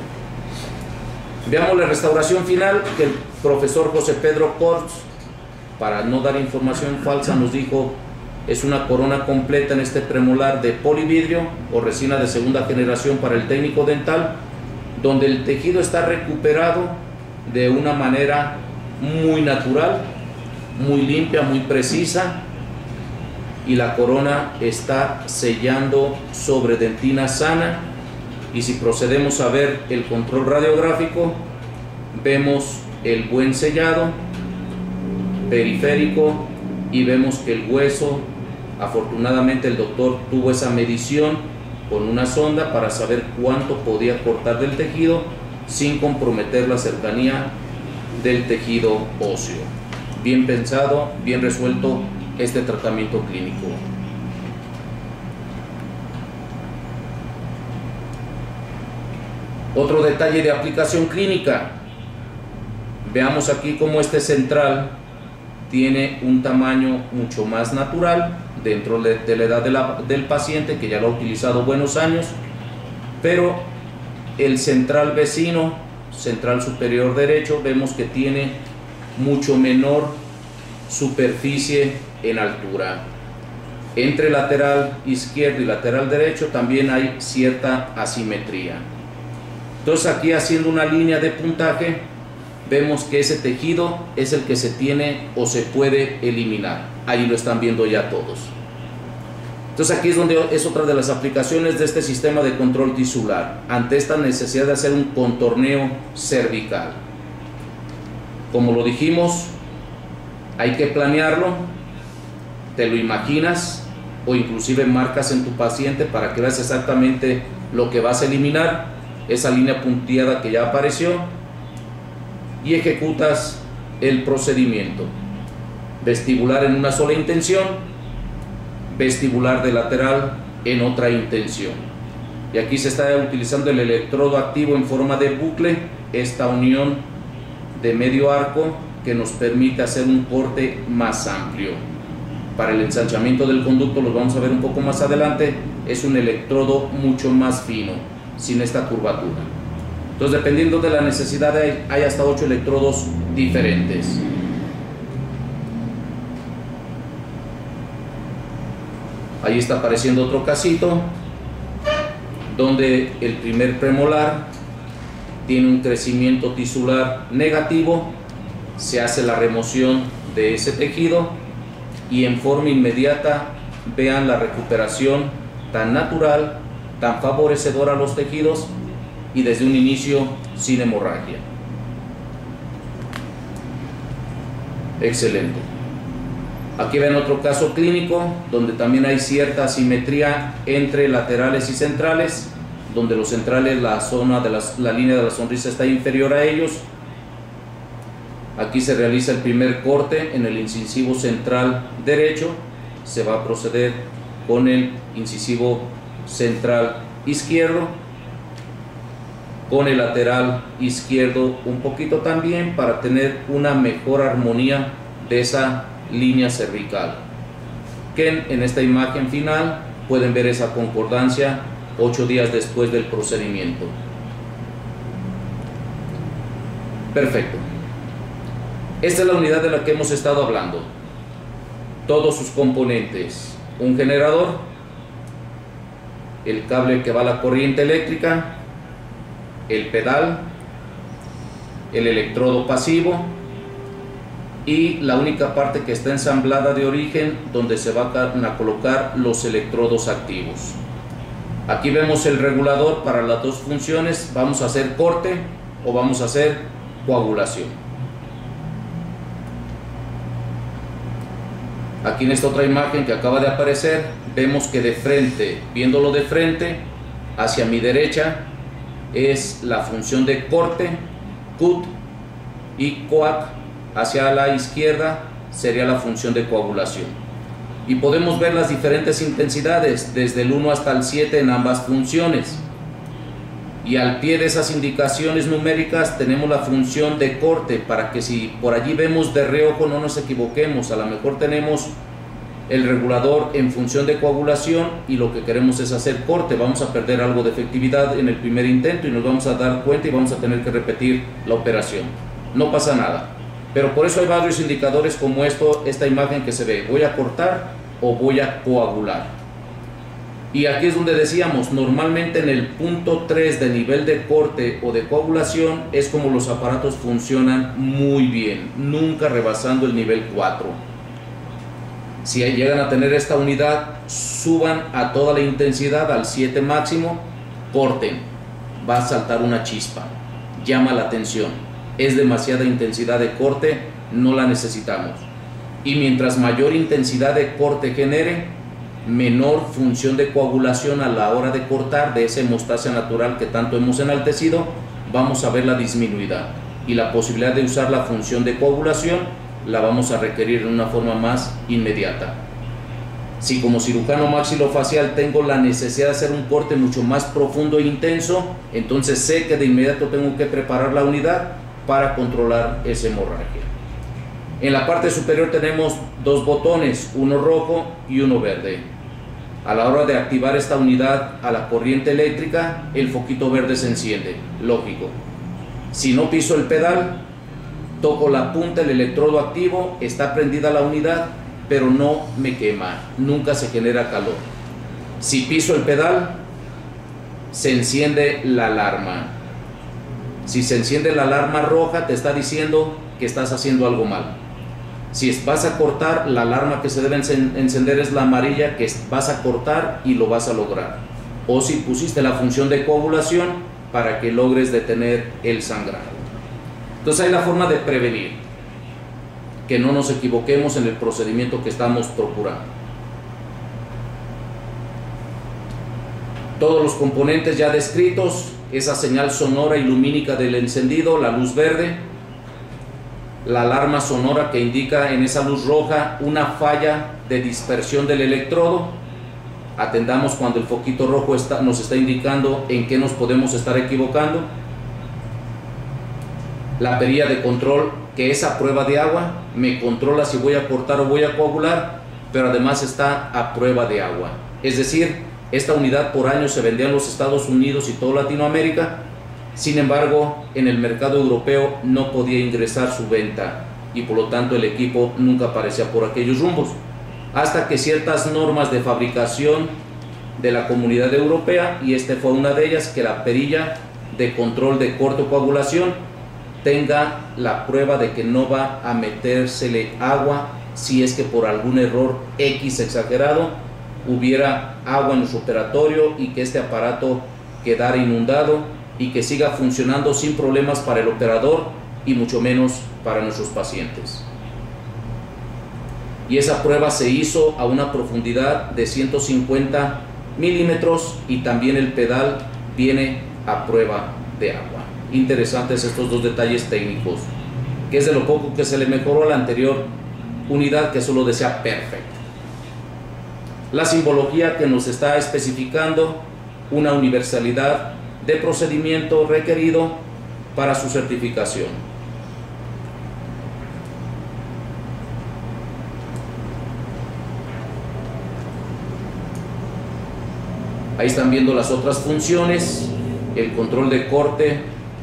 Veamos la restauración final que el profesor José Pedro Corts, para no dar información falsa, nos dijo: es una corona completa en este premolar de polividrio o resina de segunda generación para el técnico dental, donde el tejido está recuperado de una manera muy natural, muy limpia, muy precisa, y la corona está sellando sobre dentina sana. Y si procedemos a ver el control radiográfico, vemos el buen sellado periférico y vemos que el hueso, afortunadamente el doctor tuvo esa medición con una sonda para saber cuánto podía cortar del tejido sin comprometer la cercanía del tejido óseo. Bien pensado, bien resuelto este tratamiento clínico. Otro detalle de aplicación clínica. Veamos aquí cómo este central tiene un tamaño mucho más natural dentro de la edad del paciente, que ya lo ha utilizado buenos años, pero el central vecino, central superior derecho, vemos que tiene mucho menor superficie en altura. Entre lateral izquierdo y lateral derecho también hay cierta asimetría. Entonces aquí, haciendo una línea de puntaje, vemos que ese tejido es el que se tiene o se puede eliminar. Ahí lo están viendo ya todos. Entonces aquí es donde es otra de las aplicaciones de este sistema de control tisular, ante esta necesidad de hacer un contorneo cervical. Como lo dijimos, hay que planearlo, te lo imaginas, o inclusive marcas en tu paciente para que veas exactamente lo que vas a eliminar, esa línea punteada que ya apareció, y ejecutas el procedimiento. Vestibular en una sola intención, vestibular de lateral en otra intención. Y aquí se está utilizando el electrodo activo en forma de bucle, esta unión de medio arco que nos permite hacer un corte más amplio. Para el ensanchamiento del conducto, los vamos a ver un poco más adelante, es un electrodo mucho más fino, sin esta curvatura. Entonces, dependiendo de la necesidad, hay hasta 8 electrodos diferentes. Ahí está apareciendo otro casito, donde el primer premolar tiene un crecimiento tisular negativo, se hace la remoción de ese tejido, y en forma inmediata vean la recuperación tan natural, tan favorecedora a los tejidos, y desde un inicio sin hemorragia. Excelente. Aquí ven otro caso clínico donde también hay cierta asimetría entre laterales y centrales, donde los centrales, la zona de la línea de la sonrisa está inferior a ellos. Aquí se realiza el primer corte en el incisivo central derecho, se va a proceder con el incisivo central izquierdo, con el lateral izquierdo un poquito también, para tener una mejor armonía de esa línea cervical, que en esta imagen final pueden ver esa concordancia 8 días después del procedimiento. Perfecto. Esta es la unidad de la que hemos estado hablando. Todos sus componentes: un generador, el cable que va a la corriente eléctrica, el pedal, el electrodo pasivo y la única parte que está ensamblada de origen, donde se van a colocar los electrodos activos. Aquí vemos el regulador para las dos funciones. Vamos a hacer corte o vamos a hacer coagulación. Aquí en esta otra imagen que acaba de aparecer, vemos que de frente, viéndolo de frente, hacia mi derecha, es la función de corte, cut, y coag hacia la izquierda sería la función de coagulación. Y podemos ver las diferentes intensidades, desde el 1 hasta el 7 en ambas funciones. Y al pie de esas indicaciones numéricas tenemos la función de corte, para que si por allí vemos de reojo no nos equivoquemos. A lo mejor tenemos el regulador en función de coagulación y lo que queremos es hacer corte. Vamos a perder algo de efectividad en el primer intento y nos vamos a dar cuenta y vamos a tener que repetir la operación. No pasa nada, pero por eso hay varios indicadores como esta imagen que se ve: voy a cortar o voy a coagular. Y aquí es donde decíamos, normalmente en el punto 3 de nivel de corte o de coagulación es como los aparatos funcionan muy bien, nunca rebasando el nivel 4. Si llegan a tener esta unidad, suban a toda la intensidad al 7 máximo, corten, va a saltar una chispa, llama la atención, es demasiada intensidad de corte, no la necesitamos. Y mientras mayor intensidad de corte genere, menor función de coagulación a la hora de cortar de esa hemostasia natural que tanto hemos enaltecido, vamos a ver la disminuida, y la posibilidad de usar la función de coagulación la vamos a requerir en una forma más inmediata. Si como cirujano maxilofacial tengo la necesidad de hacer un corte mucho más profundo e intenso, entonces sé que de inmediato tengo que preparar la unidad para controlar esa hemorragia. En la parte superior tenemos dos botones, uno rojo y uno verde. A la hora de activar esta unidad a la corriente eléctrica, el foquito verde se enciende, lógico. Si no piso el pedal, toco la punta, el electrodo activo, está prendida la unidad, pero no me quema, nunca se genera calor. Si piso el pedal, se enciende la alarma. Si se enciende la alarma roja, te está diciendo que estás haciendo algo mal. Si vas a cortar, la alarma que se debe encender es la amarilla, que vas a cortar y lo vas a lograr. O si pusiste la función de coagulación para que logres detener el sangrado. Entonces hay la forma de prevenir que no nos equivoquemos en el procedimiento que estamos procurando. Todos los componentes ya descritos, esa señal sonora y lumínica del encendido, la luz verde, la alarma sonora que indica en esa luz roja una falla de dispersión del electrodo. Atendamos cuando el foquito rojo nos está indicando en qué nos podemos estar equivocando. La perilla de control, que es a prueba de agua, me controla si voy a cortar o voy a coagular, pero además está a prueba de agua. Es decir, esta unidad por año se vendía en los Estados Unidos y toda Latinoamérica. Sin embargo, en el mercado europeo no podía ingresar su venta y por lo tanto el equipo nunca aparecía por aquellos rumbos, hasta que ciertas normas de fabricación de la Comunidad Europea, y esta fue una de ellas, que la perilla de control de corte o coagulación tenga la prueba de que no va a metérsele agua si es que por algún error X exagerado hubiera agua en nuestro operatorio y que este aparato quedara inundado y que siga funcionando sin problemas para el operador y mucho menos para nuestros pacientes. Y esa prueba se hizo a una profundidad de 150 milímetros y también el pedal viene a prueba de agua. Interesantes estos dos detalles técnicos, que es de lo poco que se le mejoró a la anterior unidad, que solo decía perfecto. La simbología que nos está especificando una universalidad de procedimiento requerido para su certificación. Ahí están viendo las otras funciones, el control de corte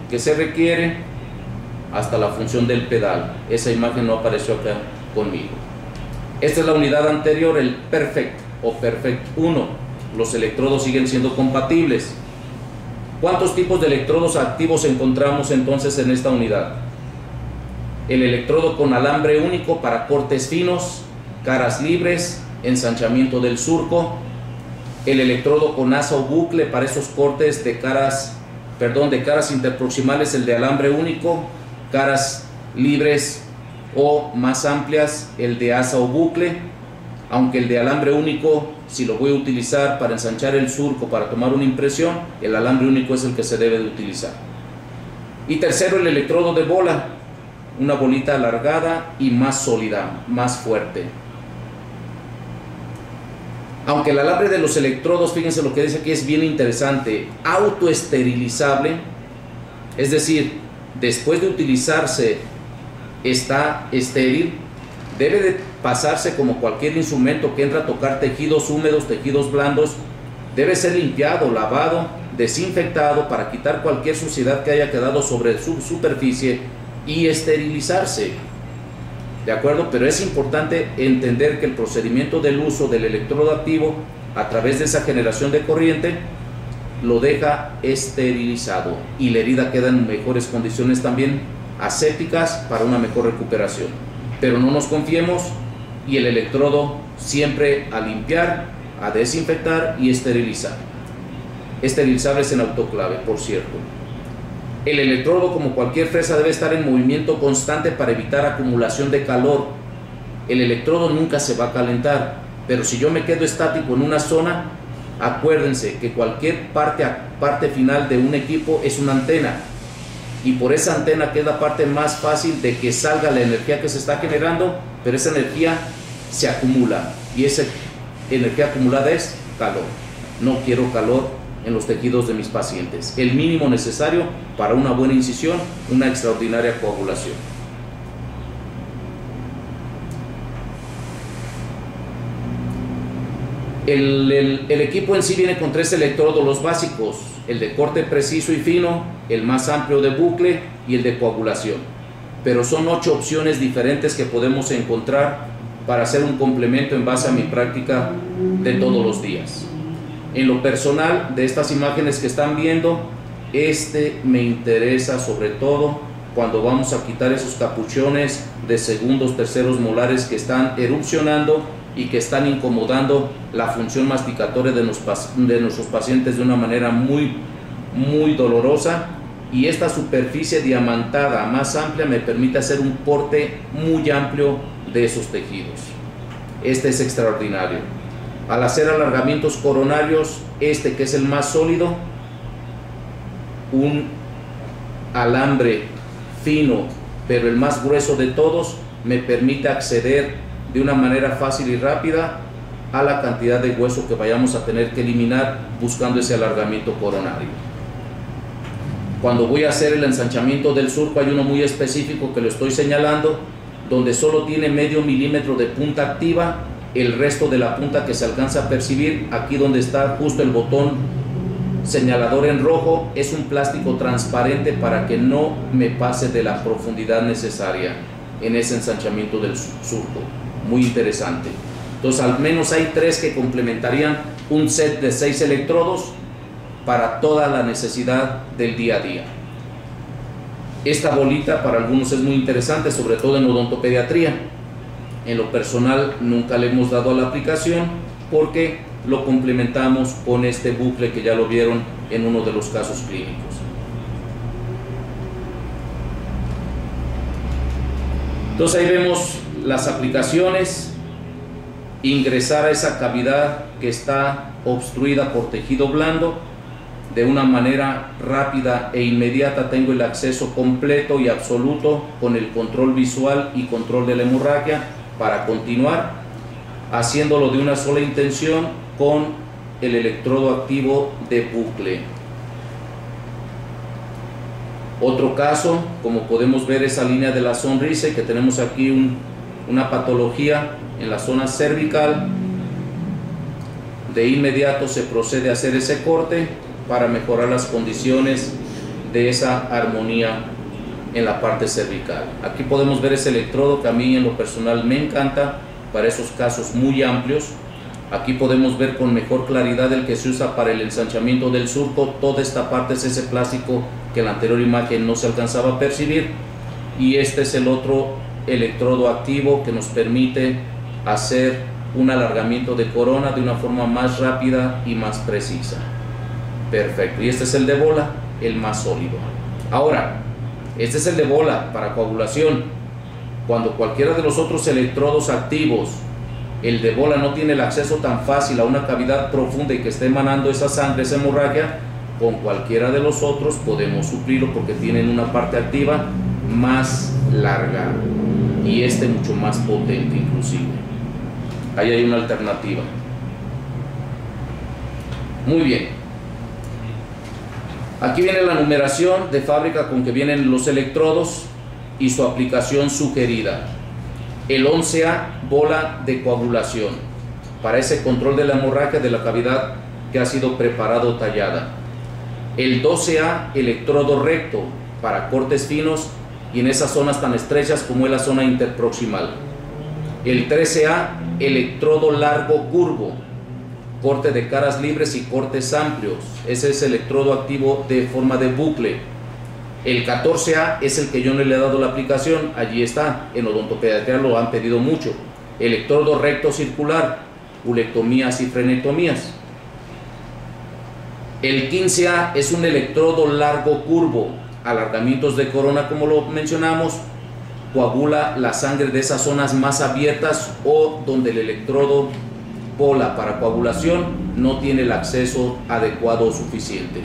que se requiere, hasta la función del pedal. Esa imagen no apareció acá conmigo. Esta es la unidad anterior, el Perfect o Perfect 1. Los electrodos siguen siendo compatibles. ¿Cuántos tipos de electrodos activos encontramos entonces en esta unidad? El electrodo con alambre único para cortes finos, caras libres, ensanchamiento del surco. El electrodo con asa o bucle para esos cortes de caras interproximales, el de alambre único, caras libres o más amplias, el de asa o bucle. Aunque el de alambre único, si lo voy a utilizar para ensanchar el surco, para tomar una impresión, el alambre único es el que se debe de utilizar. Y tercero, el electrodo de bola, una bolita alargada y más sólida, más fuerte. Aunque el alambre de los electrodos, fíjense lo que dice aquí, es bien interesante, autoesterilizable, es decir, después de utilizarse está estéril, debe de pasarse como cualquier instrumento que entra a tocar tejidos húmedos, tejidos blandos, debe ser limpiado, lavado, desinfectado para quitar cualquier suciedad que haya quedado sobre su superficie y esterilizarse. ¿De acuerdo? Pero es importante entender que el procedimiento del uso del electrodo activo a través de esa generación de corriente lo deja esterilizado y la herida queda en mejores condiciones también asépticas para una mejor recuperación. Pero no nos confiemos y el electrodo siempre a limpiar, a desinfectar y esterilizar. Esterilizables en autoclave, por cierto. El electrodo, como cualquier fresa, debe estar en movimiento constante para evitar acumulación de calor. El electrodo nunca se va a calentar, pero si yo me quedo estático en una zona, acuérdense que cualquier parte final de un equipo es una antena. Y por esa antena, que es la parte más fácil de que salga la energía que se está generando, pero esa energía se acumula y esa energía acumulada es calor. No quiero calor en los tejidos de mis pacientes, el mínimo necesario para una buena incisión, una extraordinaria coagulación. El equipo en sí viene con 3 electrodos, los básicos, el de corte preciso y fino, el más amplio de bucle y el de coagulación. Pero son 8 opciones diferentes que podemos encontrar para hacer un complemento en base a mi práctica de todos los días. En lo personal, de estas imágenes que están viendo, me interesa sobre todo cuando vamos a quitar esos capuchones de segundos, terceros molares que están erupcionando y que están incomodando la función masticatoria de nuestros pacientes de una manera muy dolorosa, y esta superficie diamantada más amplia me permite hacer un corte muy amplio de esos tejidos. Este es extraordinario. Al hacer alargamientos coronarios, que es el más sólido, un alambre fino pero el más grueso de todos, me permite acceder de una manera fácil y rápida a la cantidad de hueso que vayamos a tener que eliminar buscando ese alargamiento coronario. Cuando voy a hacer el ensanchamiento del surco, hay uno muy específico que lo estoy señalando, donde solo tiene medio milímetro de punta activa. El resto de la punta que se alcanza a percibir, aquí donde está justo el botón señalador en rojo, es un plástico transparente para que no me pase de la profundidad necesaria en ese ensanchamiento del surco. Muy interesante. Entonces, al menos hay 3 que complementarían un set de 6 electrodos para toda la necesidad del día a día. Esta bolita para algunos es muy interesante, sobre todo en odontopediatría. En lo personal nunca le hemos dado a la aplicación porque lo complementamos con este bucle que ya lo vieron en uno de los casos clínicos. Entonces ahí vemos las aplicaciones, ingresar a esa cavidad que está obstruida por tejido blando. De una manera rápida e inmediata tengo el acceso completo y absoluto con el control visual y control de la hemorragia para continuar haciéndolo de una sola intención con el electrodo activo de bucle. Otro caso, como podemos ver, esa línea de la sonrisa, que tenemos aquí una patología en la zona cervical. De inmediato se procede a hacer ese corte para mejorar las condiciones de esa armonía en la parte cervical. Aquí podemos ver ese electrodo que a mí en lo personal me encanta para esos casos muy amplios. Aquí podemos ver con mejor claridad el que se usa para el ensanchamiento del surco. Toda esta parte es ese plástico que en la anterior imagen no se alcanzaba a percibir, y este es el otro electrodo activo que nos permite hacer un alargamiento de corona de una forma más rápida y más precisa. Perfecto, y este es el de bola, el más sólido. Ahora, este es el de bola para coagulación. Cuando cualquiera de los otros electrodos activos, el de bola, no tiene el acceso tan fácil a una cavidad profunda y que esté emanando esa sangre, esa hemorragia, con cualquiera de los otros podemos suplirlo porque tienen una parte activa más larga y mucho más potente inclusive. Ahí hay una alternativa. Muy bien. Aquí viene la numeración de fábrica con que vienen los electrodos y su aplicación sugerida. El 11A, bola de coagulación, para ese control de la hemorragia de la cavidad que ha sido preparada o tallada. El 12A, electrodo recto, para cortes finos y en esas zonas tan estrechas como es la zona interproximal. El 13A, electrodo largo curvo, corte de caras libres y cortes amplios. Ese es el electrodo activo de forma de bucle. El 14A es el que yo no le he dado la aplicación. Allí está, en odontopediatría lo han pedido mucho. Electrodo recto circular, ulectomías y frenectomías. El 15A es un electrodo largo curvo, alargamientos de corona como lo mencionamos, coagula la sangre de esas zonas más abiertas o donde el electrodo bola para coagulación no tiene el acceso adecuado o suficiente.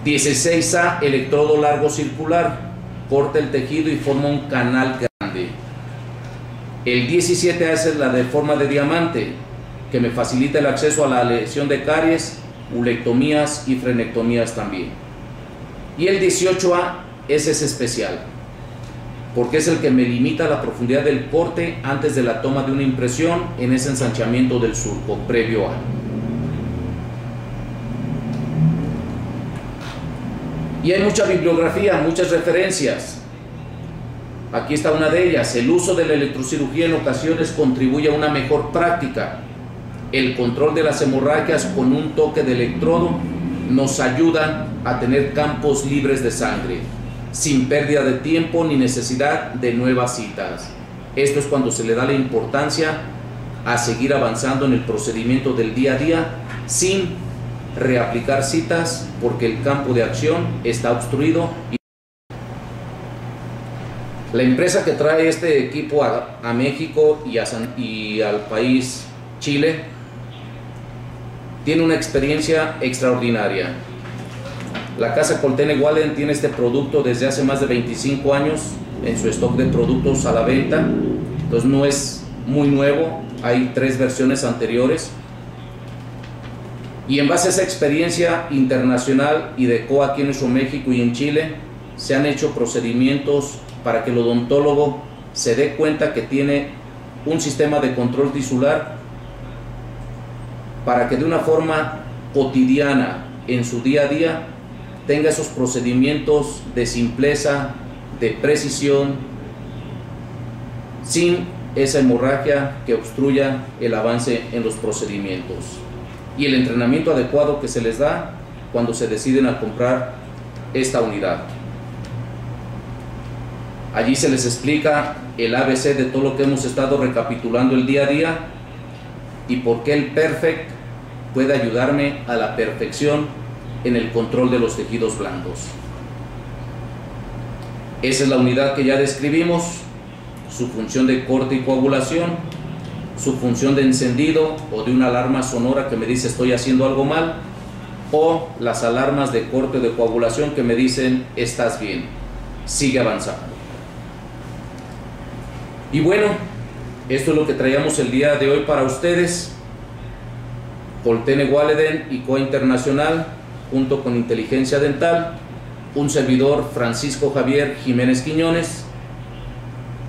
16A, electrodo largo circular, corta el tejido y forma un canal grande. El 17A es la de forma de diamante, que me facilita el acceso a la lesión de caries, ulectomías y frenectomías también. Y el 18A es ese especial, porque es el que me limita la profundidad del corte antes de la toma de una impresión en ese ensanchamiento del surco previo a. Y hay mucha bibliografía, muchas referencias. Aquí está una de ellas: el uso de la electrocirugía en ocasiones contribuye a una mejor práctica. El control de las hemorragias con un toque de electrodo nos ayuda a tener campos libres de sangre, sin pérdida de tiempo ni necesidad de nuevas citas. Esto es cuando se le da la importancia a seguir avanzando en el procedimiento del día a día sin reaplicar citas, porque el campo de acción está obstruido. La empresa que trae este equipo a México y al país Chile tiene una experiencia extraordinaria. La casa Coltene Walden tiene este producto desde hace más de 25 años en su stock de productos a la venta, entonces no es muy nuevo, hay 3 versiones anteriores. Y en base a esa experiencia internacional y de COA aquí en nuestro México y en Chile, se han hecho procedimientos para que el odontólogo se dé cuenta que tiene un sistema de control tisular para que de una forma cotidiana en su día a día tenga esos procedimientos de simpleza, de precisión, sin esa hemorragia que obstruya el avance en los procedimientos. Y el entrenamiento adecuado que se les da cuando se deciden a comprar esta unidad. Allí se les explica el ABC de todo lo que hemos estado recapitulando el día a día y por qué el Perfect puede ayudarme a la perfección en el control de los tejidos blandos. Esa es la unidad que ya describimos, su función de corte y coagulación, su función de encendido o de una alarma sonora que me dice estoy haciendo algo mal, o las alarmas de corte o de coagulación que me dicen estás bien, sigue avanzando. Y bueno, esto es lo que traíamos el día de hoy para ustedes. Coltene Walden y COA Internacional junto con Inteligencia Dental, un servidor Francisco Javier Jiménez Quiñones.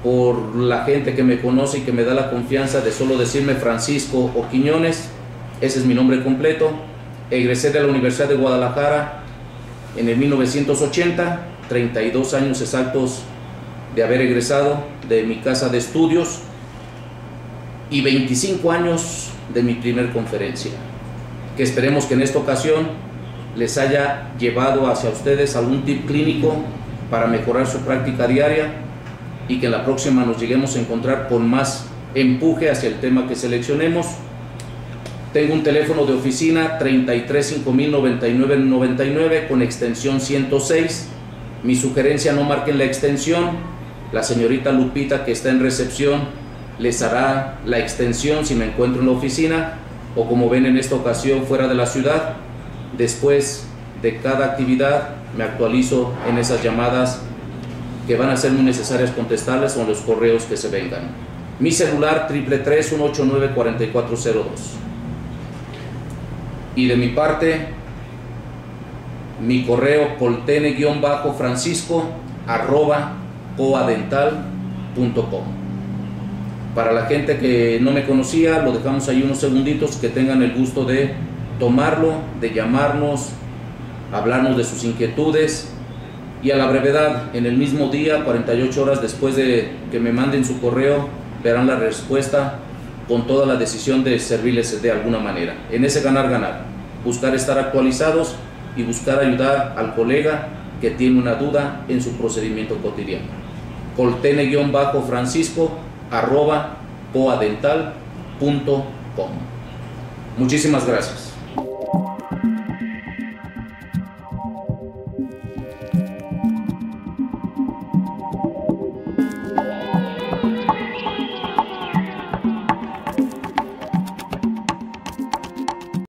Por la gente que me conoce y que me da la confianza de solo decirme Francisco o Quiñones, ese es mi nombre completo. Egresé de la Universidad de Guadalajara en el 1980, 32 años exactos de haber egresado de mi casa de estudios y 25 años de mi primer conferencia, que esperemos que en esta ocasión les haya llevado hacia ustedes algún tip clínico para mejorar su práctica diaria y que en la próxima nos lleguemos a encontrar con más empuje hacia el tema que seleccionemos. Tengo un teléfono de oficina 33 5099 99 con extensión 106. Mi sugerencia: no marquen la extensión. La señorita Lupita, que está en recepción, les hará la extensión si me encuentro en la oficina o, como ven en esta ocasión, fuera de la ciudad. Después de cada actividad me actualizo en esas llamadas que van a ser muy necesarias contestarles o en los correos que se vengan. Mi celular 333-189-4402. Y de mi parte, mi correo coltene-francisco@coadental.com. Para la gente que no me conocía, lo dejamos ahí unos segunditos, que tengan el gusto de tomarlo, de llamarnos, hablarnos de sus inquietudes, y a la brevedad, en el mismo día, 48 horas después de que me manden su correo, verán la respuesta con toda la decisión de servirles de alguna manera. En ese ganar-ganar, buscar estar actualizados y buscar ayudar al colega que tiene una duda en su procedimiento cotidiano. Coltene-francisco@coadental.com. Muchísimas gracias.